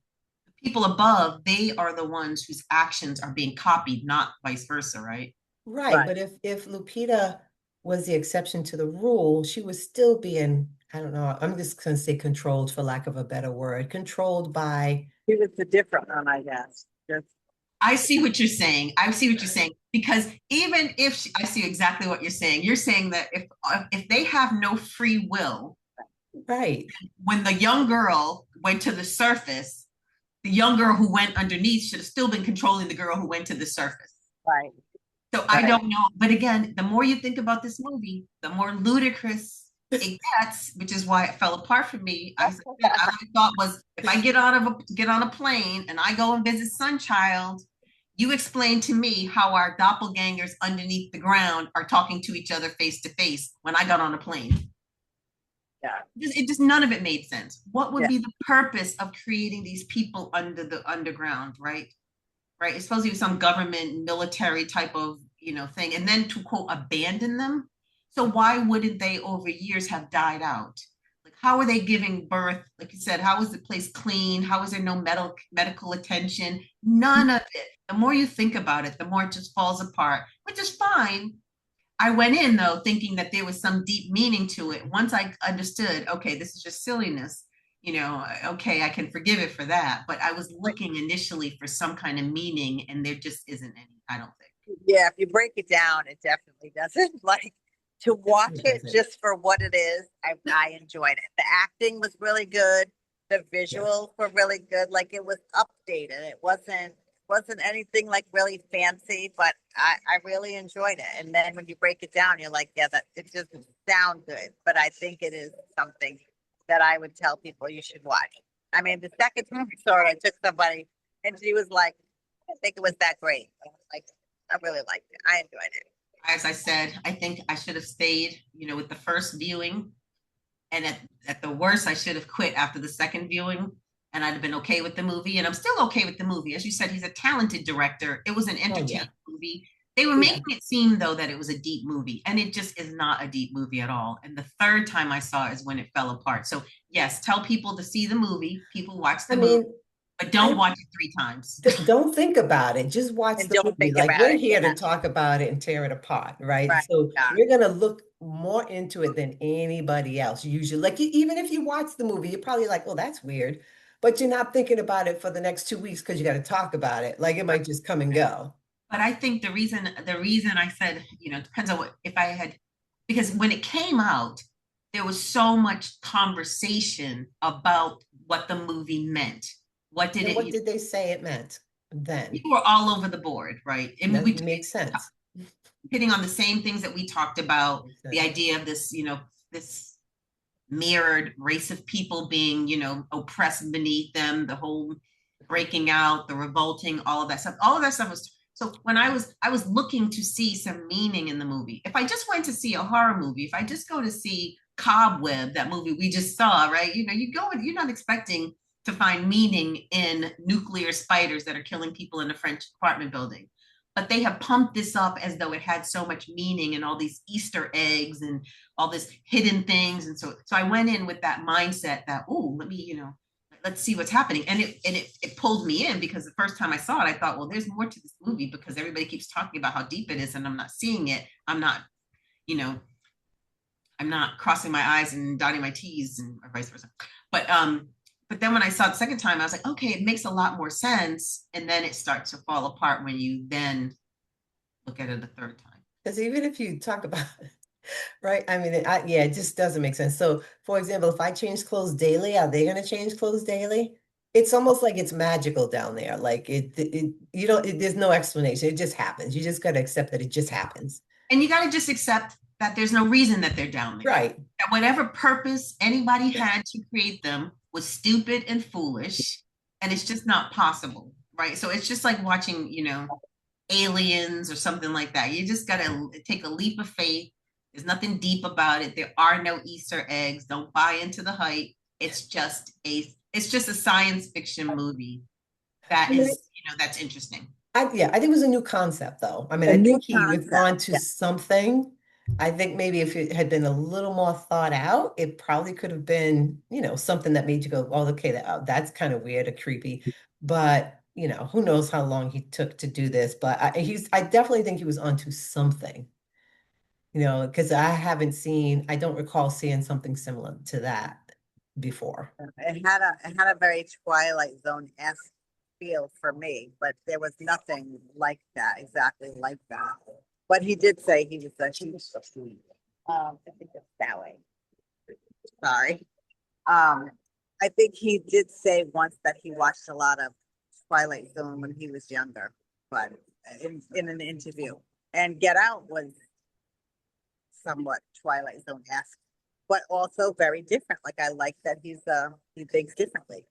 the people above, they are the ones whose actions are being copied, not vice versa, right? Right. Right. But if Lupita was the exception to the rule, she was still being, I don't know, I'm just gonna say controlled for lack of a better word, controlled by, He was the different one, I guess. Just, I see what you're saying. I see what you're saying because even if I see exactly what you're saying that if they have no free will, right. when the young girl went to the surface, the young girl who went underneath should have still been controlling the girl who went to the surface. right. So I don't know, but again, the more you think about this movie, the more ludicrous it gets, which is why it fell apart for me. I thought was if I get on a plane and I go and visit Sunchild, you explain to me how our doppelgangers underneath the ground are talking to each other face to face when I got on a plane. Yeah. It just none of it made sense. What would Yeah. be the purpose of creating these people under the underground, right? Right? It's supposed to be some government military type of, thing. And then to quote abandon them. So why wouldn't they over years have died out? Like how are they giving birth? Like you said, how is the place clean? How is there no medical attention? None of it. The more you think about it, the more it just falls apart, which is fine. I went in though thinking that there was some deep meaning to it. Once I understood, okay, this is just silliness, okay, I can forgive it for that. But I was looking initially for some kind of meaning, and there just isn't any, I don't think. Yeah, if you break it down, it definitely doesn't. Like to watch It it doesn't. just for what it is, I enjoyed it. The acting was really good. The visuals were really good. Like it was updated. It wasn't anything like really fancy, but I really enjoyed it. And then when you break it down, you're like, yeah, that it doesn't sound good, but I think it is something that I would tell people you should watch. I mean, the second time I saw it, I took somebody and she was like, I didn't think it was that great. I was like, I really liked it. I enjoyed it. As I said, I think I should have stayed, with the first viewing. And at the worst, I should have quit after the second viewing and I'd have been okay with the movie. And I'm still okay with the movie. As you said, he's a talented director. It was an entertaining movie. They were making it seem, though, that it was a deep movie, and it just is not a deep movie at all. And the third time I saw it is when it fell apart. So, yes, tell people to see the movie. People watch the movie, but don't watch it 3 times. Don't think about it. Just watch And the don't movie. think Like about we're it. here to Yeah. talk about it and tear it apart, right? Right. So Yeah. we're gonna look more into it than anybody else usually. Like even if you watch the movie, you're probably like, "Oh, that's weird," but you're not thinking about it for the next 2 weeks because you got to talk about it. Like it might just come and go. But I think the reason I said, it depends on what if I had because when it came out, there was so much conversation about what the movie meant. What did And it, what did they say it meant then? people were all over the board, right? And That we makes sense. hitting on the same things that we talked about, Makes the sense. idea of this, this mirrored race of people being, oppressed beneath them, the whole breaking out, the revolting, all of that stuff. All of that stuff was so when I was looking to see some meaning in the movie. If I just went to see a horror movie, if I just go to see Cobweb, that movie we just saw, right? You go and you're not expecting to find meaning in nuclear spiders that are killing people in a French apartment building. But they have pumped this up as though it had so much meaning and all these Easter eggs and all this hidden things. And so I went in with that mindset that, oh, let me, let's see what's happening. And it pulled me in, because the first time I saw it, I thought, well, there's more to this movie, because everybody keeps talking about how deep it is and I'm not seeing it. You know, I'm not crossing my I's and dotting my T's, and or vice versa. But then when I saw it the second time, I was like, okay, it makes a lot more sense. And then it starts to fall apart when you then look at it a third time. Because even if you talk about it, right? I mean, yeah, it just doesn't make sense. So, for example, if I change clothes daily, are they going to change clothes daily? It's almost like it's magical down there. Like you don't, there's no explanation. It just happens. You just got to accept that it just happens. And you got to just accept that there's no reason that they're down there. Right. That whatever purpose anybody had to create them was stupid and foolish, and it's just not possible, right? So it's just like watching, Aliens or something like that. You just got to take a leap of faith. There's nothing deep about it. There are no Easter eggs. Don't buy into the hype. It's just a science fiction movie that is, that's interesting. Yeah, I think it was a new concept though. I mean, A I new think he was concept, onto yeah. something. I think maybe if it had been a little more thought out, it probably could have been, something that made you go, oh, okay, that's kind of weird or creepy. But, who knows how long he took to do this. But I definitely think he was onto something, because I don't recall seeing something similar to that before. It had a very Twilight Zone-esque feel for me, but there was nothing like that, exactly like that. But he did say he was a huge, I think it's that way. Sorry. I think he did say once that he watched a lot of Twilight Zone when he was younger, but in an interview. And Get Out was somewhat Twilight Zone-esque, but also very different. Like, I like that he thinks differently.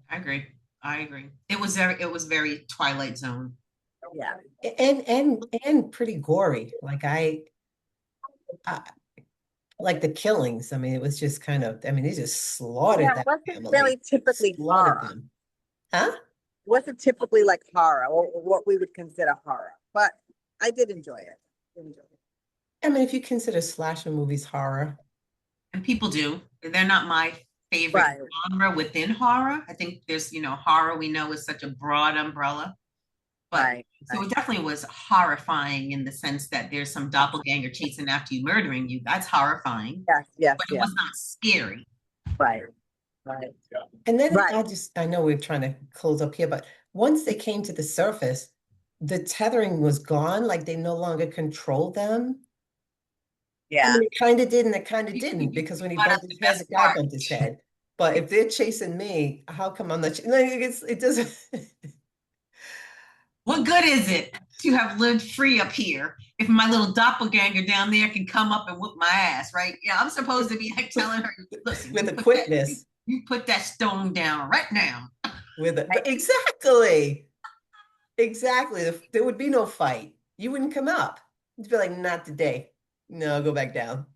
I agree. It was very Twilight Zone. Yeah. And pretty gory. I like the killings. I mean, it was just kind of, I mean, they just slaughtered Yeah, it that wasn't family. really typically Slaughtered horror. them. Huh? It wasn't typically like horror or what we would consider horror, but I did enjoy it. I mean, if you consider slasher movies horror, And people do. They're not my favorite Right. genre within horror. I think there's, horror we know is such a broad umbrella. But Right. so it definitely was horrifying in the sense that there's some doppelganger chasing after you, murdering you. That's horrifying, Yes, yes, but it yes. was not scary. Right. Right. and then Right. I know we're trying to close up here, but once they came to the surface, the tethering was gone, like they no longer controlled them. I Yeah. mean, it kind of did and it kind of didn't, because when he Brought up bumped the his head, the best guy part. bumped his head. But if they're chasing me, how come I'm not? Like, it doesn't. What good is it to have lived free up here if my little doppelganger down there can come up and whoop my ass, right? Yeah, I'm supposed to be like telling her, listen, With a quickness. you put that stone down right now. Exactly. Exactly. There would be no fight. You wouldn't come up. You'd be like, not today. No, go back down.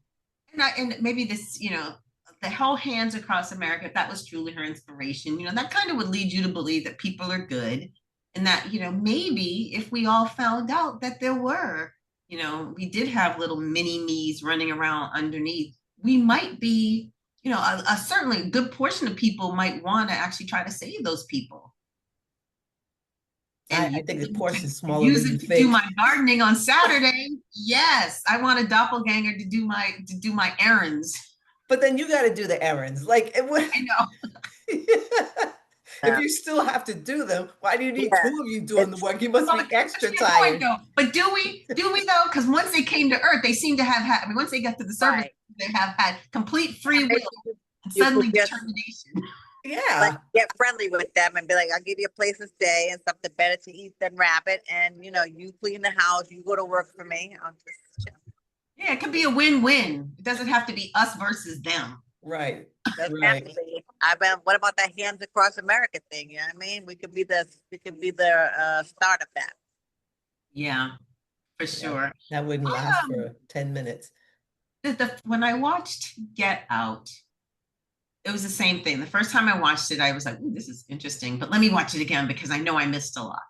And maybe this, the whole Hands Across America, if that was truly her inspiration, that kind of would lead you to believe that people are good. And that, maybe if we all found out that there were, we did have little mini me's running around underneath, we might be, a certainly good portion of people might want to actually try to save those people. And I think the portion is smaller use than you it to do think. my gardening on Saturday. Yes, I want a doppelganger to do my errands. But then you got to do the errands. Like it would. I know. If you still have to do them, why do you need two of you doing the work? You must Well, be extra that's your point, tired. though. But do we though? Because once they came to Earth, they seem to have had. I mean, once they got to the surface, Right. they have had complete free will and You suddenly could just- determination. Yeah. Like, get friendly with them and be like, I'll give you a place to stay and something better to eat than rabbit. And you clean the house, you go to work for me. I'll just chill. Yeah, it could be a win-win. It doesn't have to be us versus them. Right. Doesn't Right. have to be. What about that Hands Across America thing? You know what I mean? We could be the start of that. Yeah, for sure. That wouldn't last for 10 minutes. When I watched Get Out, It was the same thing. The first time I watched it, I was like, "Ooh, this is interesting," but let me watch it again because I know I missed a lot.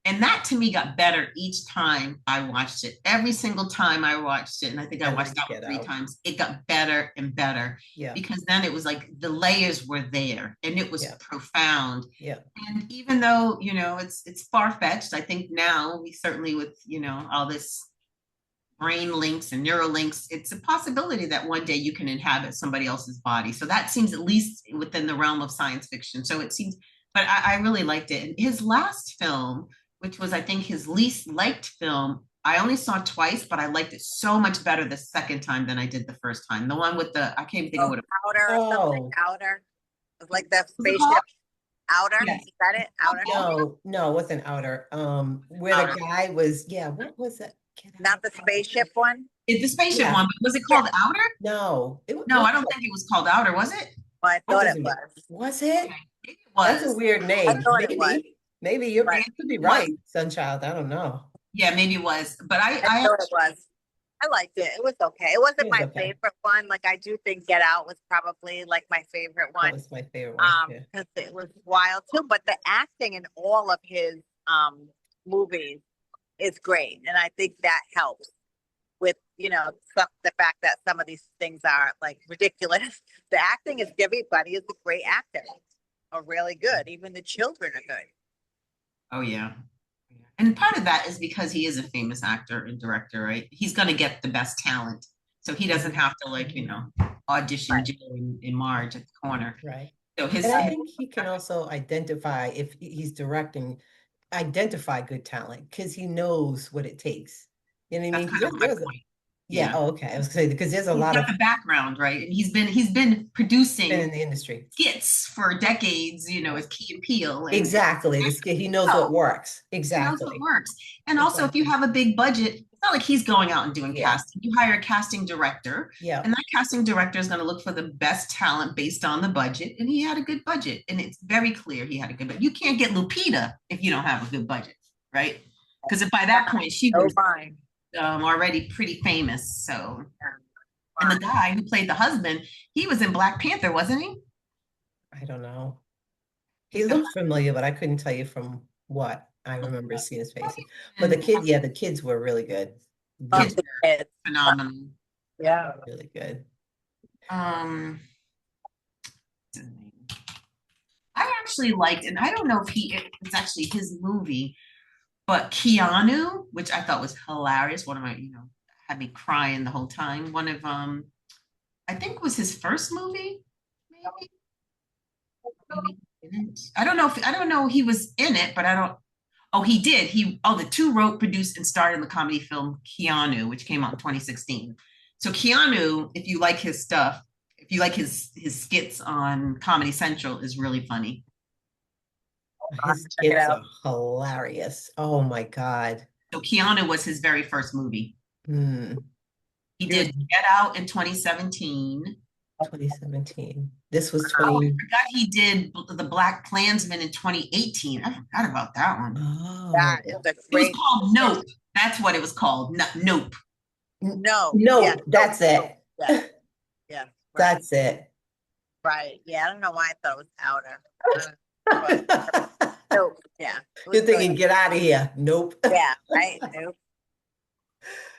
And that to me got better each time I watched it. Every single time I watched it, and I think I I watched like that one Get three Out. times, it got better and better Yeah, because then it was like the layers were there and it was yeah, profound. yeah, And even though, it's far-fetched, I think now we certainly with, all this brain links and neural links, it's a possibility that one day you can inhabit somebody else's body. So that seems at least within the realm of science fiction. So it seems, but I really liked it. And his last film, which was, I think, his least liked film, I only saw twice, but I liked it so much better the second time than I did the first time. The one with I can't even think of Oh, what it Outer or something. oh, Outer. It's like the was. It called? spaceship. Outer. Yes. Is that it? Outer. Okay. no, no, it wasn't Outer. Where the Outer. guy was, yeah, what was it? Get Not Out. the spaceship one. The spaceship Yeah, one, but was it Yeah. called Outer? no, No, I don't think it was called Outer, was it? Well, I that thought it doesn't make, was. was it? Okay. Maybe it That's a was. weird I name. thought it was. Maybe you But could be It was. right, Sunchild. I don't know. Yeah, maybe it was. But I I thought it was. I liked it. It was okay. It It wasn't was my okay. favorite one. Like I do think Get Out was probably like my favorite That one. was my favorite one. Yeah. Because it was wild too. But the acting in all of his movies is great. And I think that helps with, the fact that some of these things are like ridiculous. The acting is everybody is a great actor. Are really good. Even the children are good. Oh yeah. And part of that is because he is a famous actor and director, right? He's going to get the best talent. So he doesn't have to audition Right. Joe in Marge at the corner. Right. So And I Right. think he can also identify if he's directing, identify good talent because he knows what it takes. You know what I that's mean? kind of Because my there's a, point. yeah, Yeah. oh, okay. I was gonna say because there's a He's lot got of the background, right? And he's been been in producing the industry. skits for decades, as Key and Peele and Exactly. This kid, he knows what works. he knows what Exactly. works. And also, if you Exactly. have a big budget, it's not like he's going out and doing Yeah. casting. You hire a casting director, Yeah. and that casting director is going to look for the best talent based on the budget. And he had a good budget. And it's very clear he had a good budget. You can't get Lupita if you don't have a good budget, right? Because by that point, she No was mind. already pretty famous. So, and the guy who played the husband, he was in Black Panther, wasn't he? I don't know. He He's got looked familiar, but I couldn't tell you from what. I remember seeing his face. But the and kid, yeah, the kids were really good. Love kids Really, the kids. phenomenal. Yeah. really good. Um, I actually liked, and I don't know if it's actually his movie, but Keanu, which I thought was hilarious. One of my, had me crying the whole time. One of I think was his first movie, maybe. Maybe he didn't. I don't know he was in it, but I don't. Oh, he did. The two wrote, produced, and starred in the comedy film Keanu, which came out in 2016. So Keanu, if you like his stuff, if you like his skits on Comedy Central, is really funny. His Check it kids out. are hilarious. Oh my God. So Keanu was his very first movie. Hmm. He did Get Out in 2017. 2017. This was Oh, I 20. forgot he did The Black Klansman in 2018. I forgot about that one. Oh, That is a It was great. called Nope. That's what it was called. Nope. No. no, Yeah. that's it. Yeah. Yeah. Right. That's it. Right. Yeah. I don't know why I thought it was outer. But, no. Yeah. It was You're thinking, good. get out of here. Nope. Yeah. Right. Nope.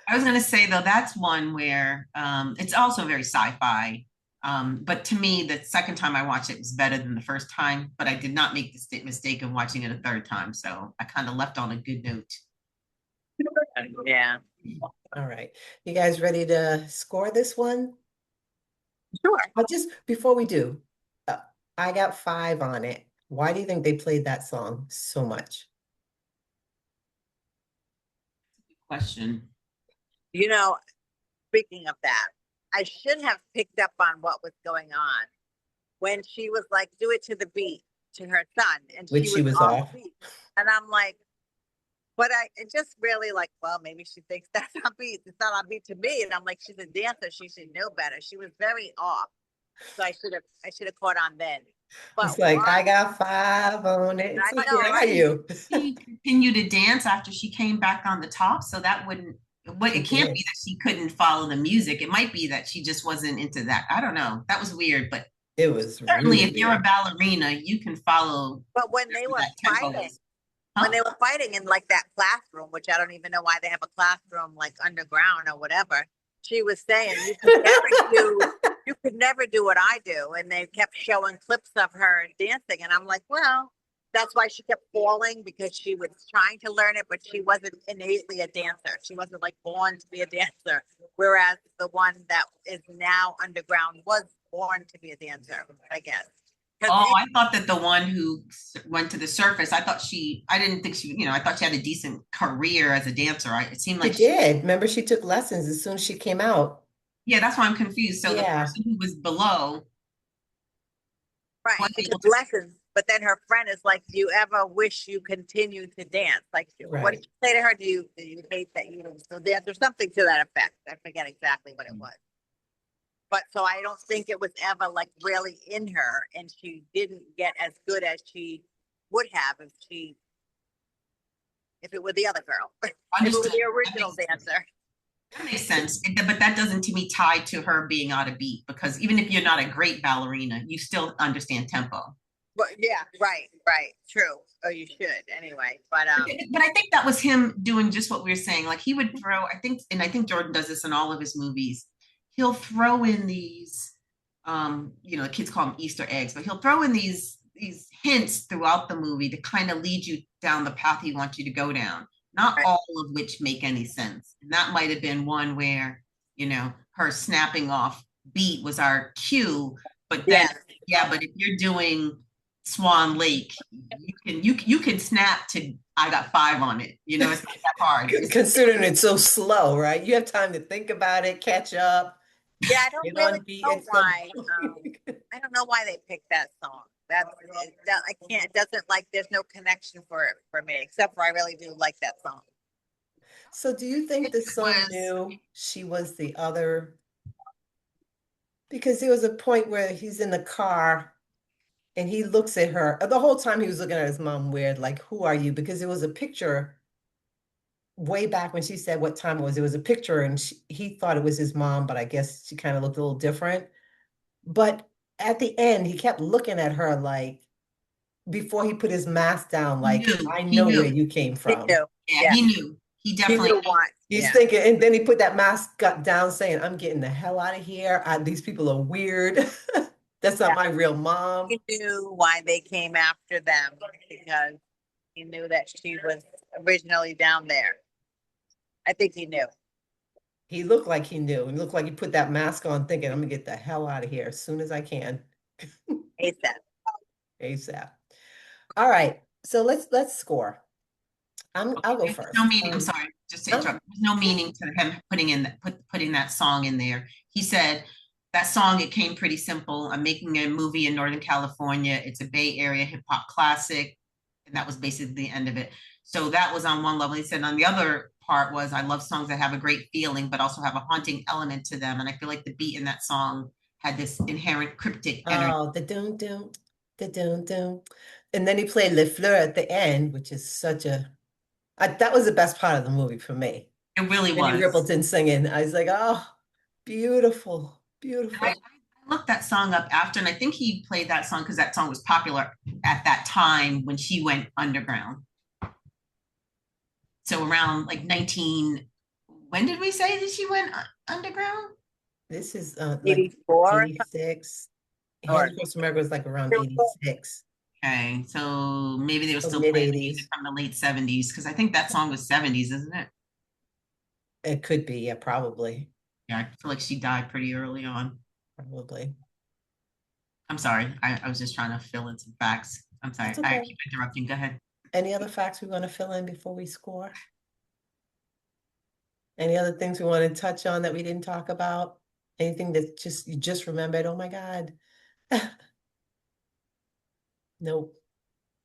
I was going to say, though, that's one where it's also very sci-fi. But to me, the second time I watched it was better than the first time, but I did not make the mistake of watching it a third time. So I kind of left on a good note. Yeah. All right. You guys ready to score this one? Sure. Before we do, I got 5 on it. Why do you think they played that song so much? Question. Speaking of that, I should have picked up on what was going on when she was like, do it to the beat to her son. And Which she was off. beat. And I'm like, but it just really like, well, maybe she thinks that's on beat. It's not on beat to me. And I'm like, she's a dancer. She should know better. She was very off. So I should have caught on then. But It's like, I got 5 on it. It's I like, know, where are right? you? She continued to dance after she came back on the top, so that wouldn't. What it can't be that she couldn't follow the music. It might be that she just wasn't into that. I don't know. That was weird, but It was Certainly, really if you're a weird. ballerina, you can follow But whatever that tempo is. when Huh? they were fighting in like that classroom, which I don't even know why they have a classroom like underground or whatever, she was saying you could never do what I do. And they kept showing clips of her dancing. And I'm like, well, that's why she kept falling because she was trying to learn it, but she wasn't innately a dancer. She wasn't like born to be a dancer. Whereas the one that is now underground was born to be a dancer, I guess. Because Oh, I thought that the one who went to the surface, I didn't think I thought she had a decent career as a dancer. It seemed She like did. Remember, she took lessons as soon as she came out. yeah, that's why I'm confused. So the Yeah, person who was below right, wasn't she able took to, lessons, but then her friend is like, "Do you ever wish you continued to dance?" Like, what did right. you say to her? Do you hate that you don't still dance or something to that effect? I forget exactly what it was, but so I don't think it was ever like really in her, and she didn't get as good as she would have if it were the other girl, if it were understood. the That original makes sense. dancer. That makes sense. But that doesn't to me tie to her being out of beat because even if you're not a great ballerina, you still understand tempo. But yeah, right, right, true. Oh, you should anyway. But But I think that was him doing just what we were saying. Like he would throw, I think Jordan does this in all of his movies. He'll throw in these, the kids call them Easter eggs, but he'll throw in these hints throughout the movie to kind of lead you down the path he wants you to go down. Not right, all of which make any sense. And that might have been one where, her snapping off beat was our cue. But then, yeah, yeah, but if you're doing Swan Lake, you can snap to I got five on it. It's not that hard. Considering it's so slow, right? You have time to think about it, catch up, yeah. I don't get really on beat. know It's so why. I don't know why they picked that song. I can't. It doesn't like. There's no connection for it for me, except for I really do like that song. So do you think It the son was knew she was the other? Because there was a point where he's in the car and he looks at her. The whole time he was looking at his mom weird, like, who are you? Because there was a picture way back when she said what time it was. There was a picture and he thought it was his mom, but I guess she kind of looked a little different. But at the end, he kept looking at her like, before he put his mask down, he like, knew. I He know where knew. you came He from. knew. Yeah, Yeah, he knew. He he definitely knew why. He's Yeah, thinking, and then he put that mask down saying, I'm getting the hell out of here. These people are weird. That's not yeah. my real mom. He knew why they came after them because he knew that she was originally down there. I think he knew. He looked like he knew. He looked like he put that mask on thinking, I'm gonna get the hell out of here as soon as I can. ASAP. ASAP. All right. So let's score. okay. I'll go There's no first. meaning. I'm sorry, just to Huh? interrupt. There's no meaning to him putting that song in there. He said that song, it came pretty simple. I'm making a movie in Northern California. It's a Bay Area hip hop classic. And that was basically the end of it. So that was on one level. He said on the other part was I love songs that have a great feeling, but also have a haunting element to them. And I feel like the beat in that song had this inherent cryptic energy. Oh, the doom doom. And then he played Le Fleur at the end, which is that was the best part of the movie for me. It really Minnie was. Riperton singing. I was like, oh, beautiful, And I beautiful. looked that song up after, and I think he played that song because that song was popular at that time when she went underground. So around like 19, when did we say that she went underground? This is like 84 86. Hands or Across America was like around 86 Okay, so maybe they were or still mid playing the music 80s. from the late 70s because I think that song was 70s, isn't it? It could be, yeah, probably, Yeah, I feel like she died pretty early on. probably. I'm sorry. I was just trying to fill in some facts. I'm sorry. That's I okay. keep interrupting. Go ahead. Any other facts we want to fill in before we score? Any other things we want to touch on that we didn't talk about? Anything that you just remembered? Oh my God. Nope.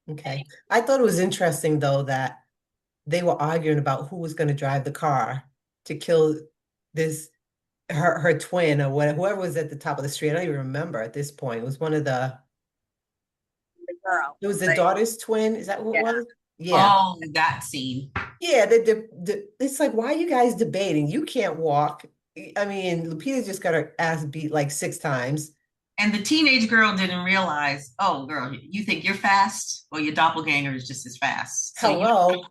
Okay. I thought it was interesting though that they were arguing about who was going to drive the car to kill this her twin or whatever, whoever was at the top of the street. I don't even remember at this point. It was one of the girl. it was the Like, daughter's twin. Is that what it yeah, was? Yeah. Oh, that scene. Yeah, it's like, why are you guys debating? You can't walk. I mean, Lupita just got her ass beat like 6 times. And the teenage girl didn't realize, oh, girl, you think you're fast? Well, your doppelganger is just as fast. So Hello.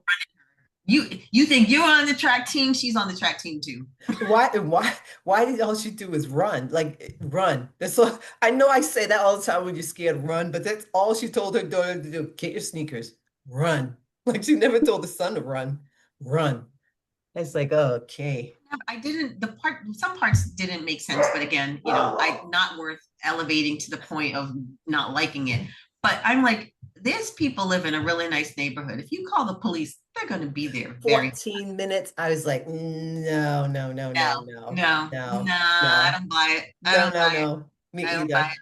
you think you're on the track team? She's on the track team too. Why did all she do is run? Like run. That's all I know I say that all the time when you're scared, run, but that's all she told her daughter to do. Get your sneakers, run. Like she never told the son to run. Run. It's like, okay. I didn't, some parts didn't make sense, but again, not worth elevating to the point of not liking it. But I'm like, there's people live in a really nice neighborhood. If you call the police, they're going to be there very 14 minutes. I was like, no, no, no, no, no, no, no, no, nah, I no, don't buy it. I no, don't no, buy it. no. Me I don't buy either. it.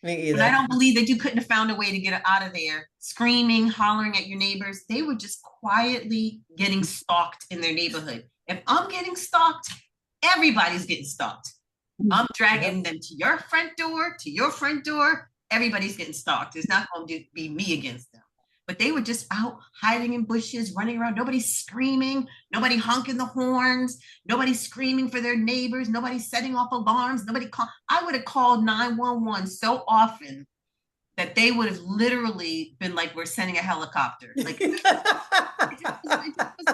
Me But I either. don't believe that you couldn't have found a way to get out of there, screaming, hollering at your neighbors. They were just quietly getting stalked in their neighborhood. If I'm getting stalked, everybody's getting stalked. I'm dragging Yep. them to your front door, to your front door. Everybody's getting stalked. It's not going to be me against them. But they were just out hiding in bushes, running around. Nobody's screaming. Nobody honking the horns. Nobody screaming for their neighbors. Nobody setting off alarms. Nobody call. I would have called 911 so often that they would have literally been like, "We're sending a helicopter." Like it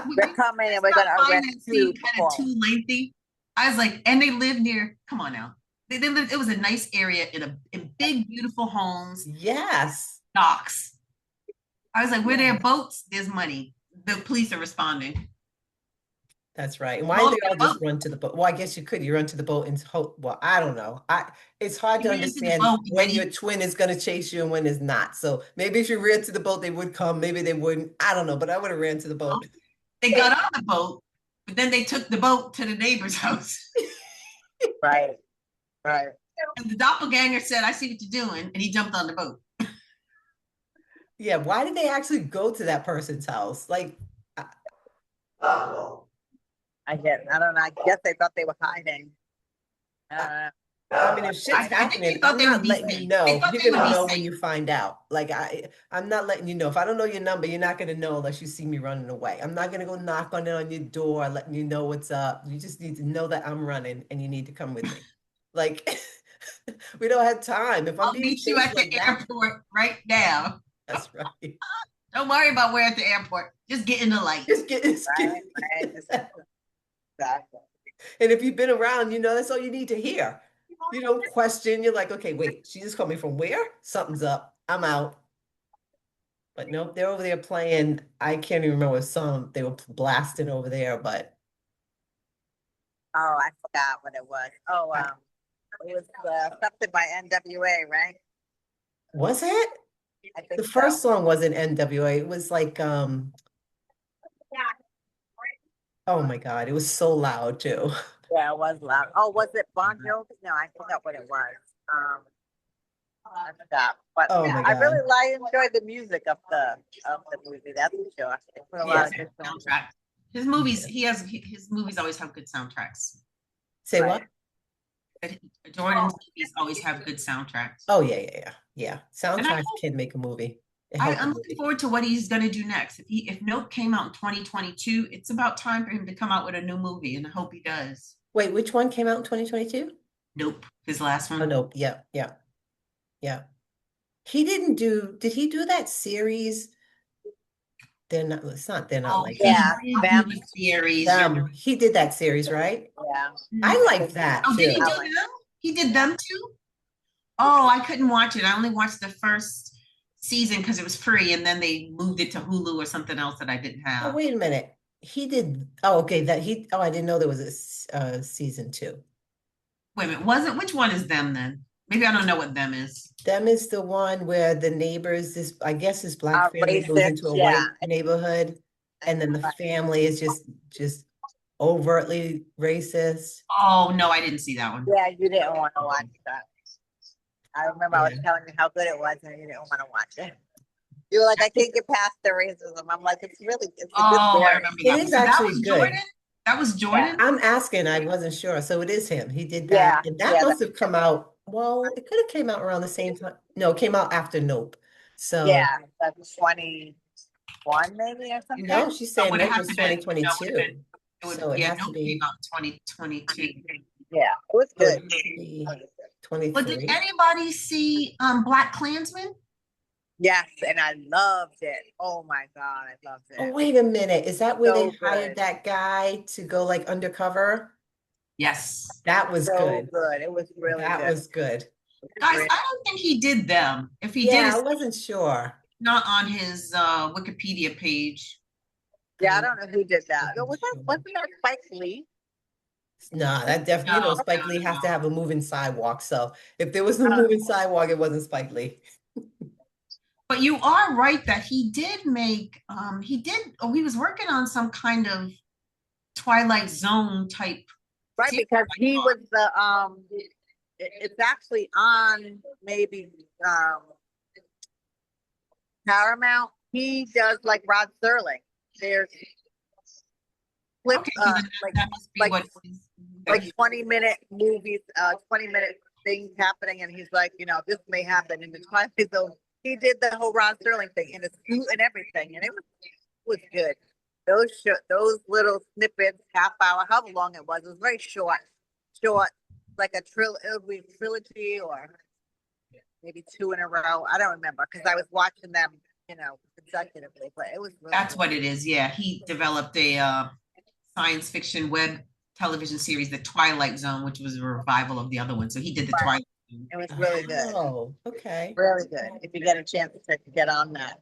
We're coming and we're gonna arrest that you. scene kind of too lengthy. I was like, and they live near. Come on now, they lived. It was a nice area in big, beautiful homes, Yes. docks. I was like, where there are Yes. boats, there's money. The police are responding. That's right. And why Blow did up they the all just boat. run to the boat? Well, I guess you could. You run to the boat and hope. Well, I don't know. It's hard He to ran to the understand boat and then when he your twin is going to chase you and when it's not. So maybe if you ran to the boat, they would come. Maybe they wouldn't. I don't know, but I would have ran to the boat. they got on the boat, but then they took the boat to the neighbor's house. Right, right. And the doppelganger said, I see what you're doing, and he jumped on the boat. Yeah, why did they actually go to that person's house? Like, I don't know. I guess they thought they were hiding. I mean, if shit's I think they happening, thought I'm they would not be letting you safe. They know. thought You're they would gonna be know when safe. you find out. Like I'm not letting you know. If I don't know your number, you're not gonna know unless you see me running away. I'm not gonna go knock on it on your door, letting you know what's up. You just need to know that I'm running and you need to come with me. Like we don't have time. If I'm I'll being meet you chased at the like that, airport right now. that's right. Don't worry about where at the airport. Just get in the light. Just get. Right, right. Exactly. And if you've been around, you know that's all you need to hear. You don't question. You're like, okay, wait, she just called me from where? Something's up. I'm out. But nope, they're over there playing. I can't even remember what song they were blasting over there, but Oh, I forgot what it was. Oh, I, it was something by NWA, right? was it? I think The so. first song wasn't NWA. It was like oh my God, it was so loud too. Yeah, it was loud. Oh, was it Bon Jovi? No, I forgot what it was. I forgot. But Oh yeah, my I really God. enjoyed the music of the movie. That's for sure. They put a lot Yes, of good songs soundtrack. His movies, his movies always have good soundtracks. Say in. what? Right. Jordan's movies always have good soundtracks. Oh yeah, yeah, yeah. Yeah. And Soundtracks can make a movie. It help a I'm looking movie. forward to what he's going to do next. If Nope came out in 2022, it's about time for him to come out with a new movie, and I hope he does. Wait, which one came out in 2022? Nope, his last Oh one. no, yeah, yeah, yeah. He didn't do, did he do that series? They're not Oh, like he us. Yeah, did do them. the series. He did that series, right? Yeah. I Mhm. I like think that Oh, did he too. do them? He did them too? Oh, I couldn't watch it. I only watched the first season because it was free, and then they moved it to Hulu or something else that I didn't Oh, have. wait a minute. He did. Oh, okay. Oh, I didn't know there was season two. Wait a minute, was it? Which one is them then? Maybe I don't know what them is. Them is the one where the neighbors, I guess this black family moves racist. into a Yeah. white neighborhood, and then the family is just overtly racist. Oh no, I didn't see that one. Yeah, you didn't want to watch that. I remember I was Yeah. telling you how good it was, and you didn't want to watch it. You were like, I can't get past the racism. I'm like, it's a good Oh, I series. remember It that one. is So that actually was good. Jordan? That was Jordan? I'm asking, I wasn't sure. So it is him. He did Yeah, that. And that yeah, must have come out, well, it could have came out around the same time. No, it came out after Nope. So yeah. That's 21 maybe or something. no, she's So saying would it Nope have was to be, no, it would have 2022. been, So it yeah, has to Nope came be, out in 2022. Yeah, it was so it good. has to be But did 23. anybody see Black Klansman? Yes, and I loved it. Oh my God, I loved Oh, it. wait a minute. Is that where they So hired good. that guy to go like undercover? Yes. That was So good. good. It was really That good. was good. Guys, Really- I don't think he did them. If he did, Yeah, I it's wasn't sure. not on his Wikipedia page. Yeah, I I don't know who did that. wasn't sure. Wasn't that Spike Lee? Nah, that definitely, No, Spike Lee has to have a moving sidewalk. So if there was no Uh, moving sidewalk, it wasn't Spike Lee. but you are right that he did make he was working on some kind of Twilight Zone type right, series, because I he thought. was it's actually on maybe Paramount. He does like Rod Serling. There's clip Okay, so then that must be like what that like he 20-minute movies, 20-minute things happening, and he's like, this may happen in the Twilight Zone. He did the whole Rod Serling thing in a suit and everything, and it was good. Those little snippets, half hour, however long it was very short, like it would be a trilogy or maybe two in a row. I don't remember because I was watching them, consecutively, but it was really that's good. what it is. Yeah, he developed a science fiction web television series, The Twilight Zone, which was a revival of the other one. So he did the Right. Twilight Zone. It was really good, Oh, okay. really good. If you get a chance to get on that.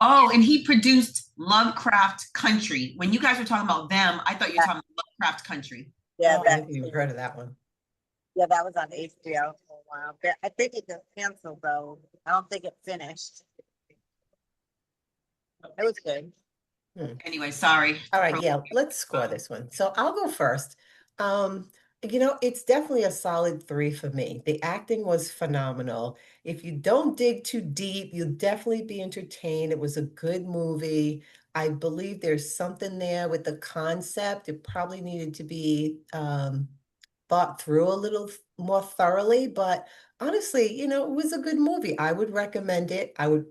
Oh, and he produced Lovecraft Country. When you guys were talking about them, I thought you were talking about Lovecraft Country. Yeah, Oh, I that haven't even heard of that one. yeah, that was on HBO for a while. But I think it got canceled though. I don't think it finished. It was good. Anyway, sorry. All right, yeah, let's score this one. So I'll go first. Um, it's definitely a solid 3 for me. The acting was phenomenal. If you don't dig too deep, you'll definitely be entertained. It was a good movie. I believe there's something there with the concept. It probably needed to be thought through a little more thoroughly, but honestly, it was a good movie. I would recommend it. I would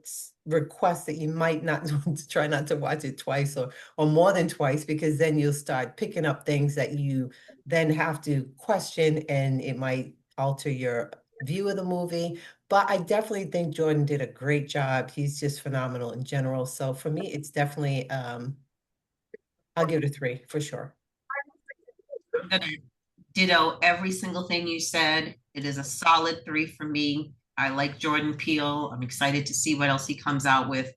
request that you might not try not to watch it twice or more than twice, because then you'll start picking up things that you then have to question and it might alter your view of the movie. But I definitely think Jordan did a great job. He's just phenomenal in general. So for me, it's definitely I'll give it a 3 for sure. I'm gonna ditto every single thing you said. It is a solid 3 for me. I like Jordan Peele. I'm excited to see what else he comes out with.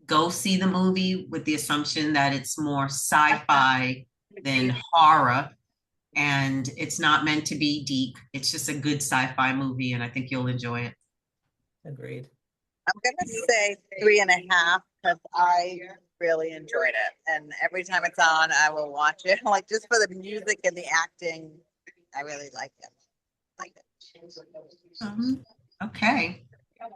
Go see the movie with the assumption that it's more sci-fi than horror. And it's not meant to be deep. It's just a good sci-fi movie, and I think you'll enjoy it. Agreed. I'm gonna say 3.5 because I really enjoyed it. And every time it's on, I will watch it. Like just for the music and the acting, I really like it. Like it. Okay.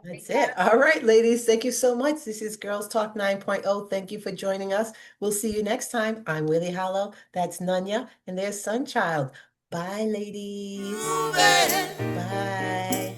That's it. All right, ladies. Thank you so much. This is Girls Talk 9.0. Thank you for joining us. We'll see you next time. I'm Willie Hollow. That's Nunya. And there's Sunchild. Bye, ladies. Bye.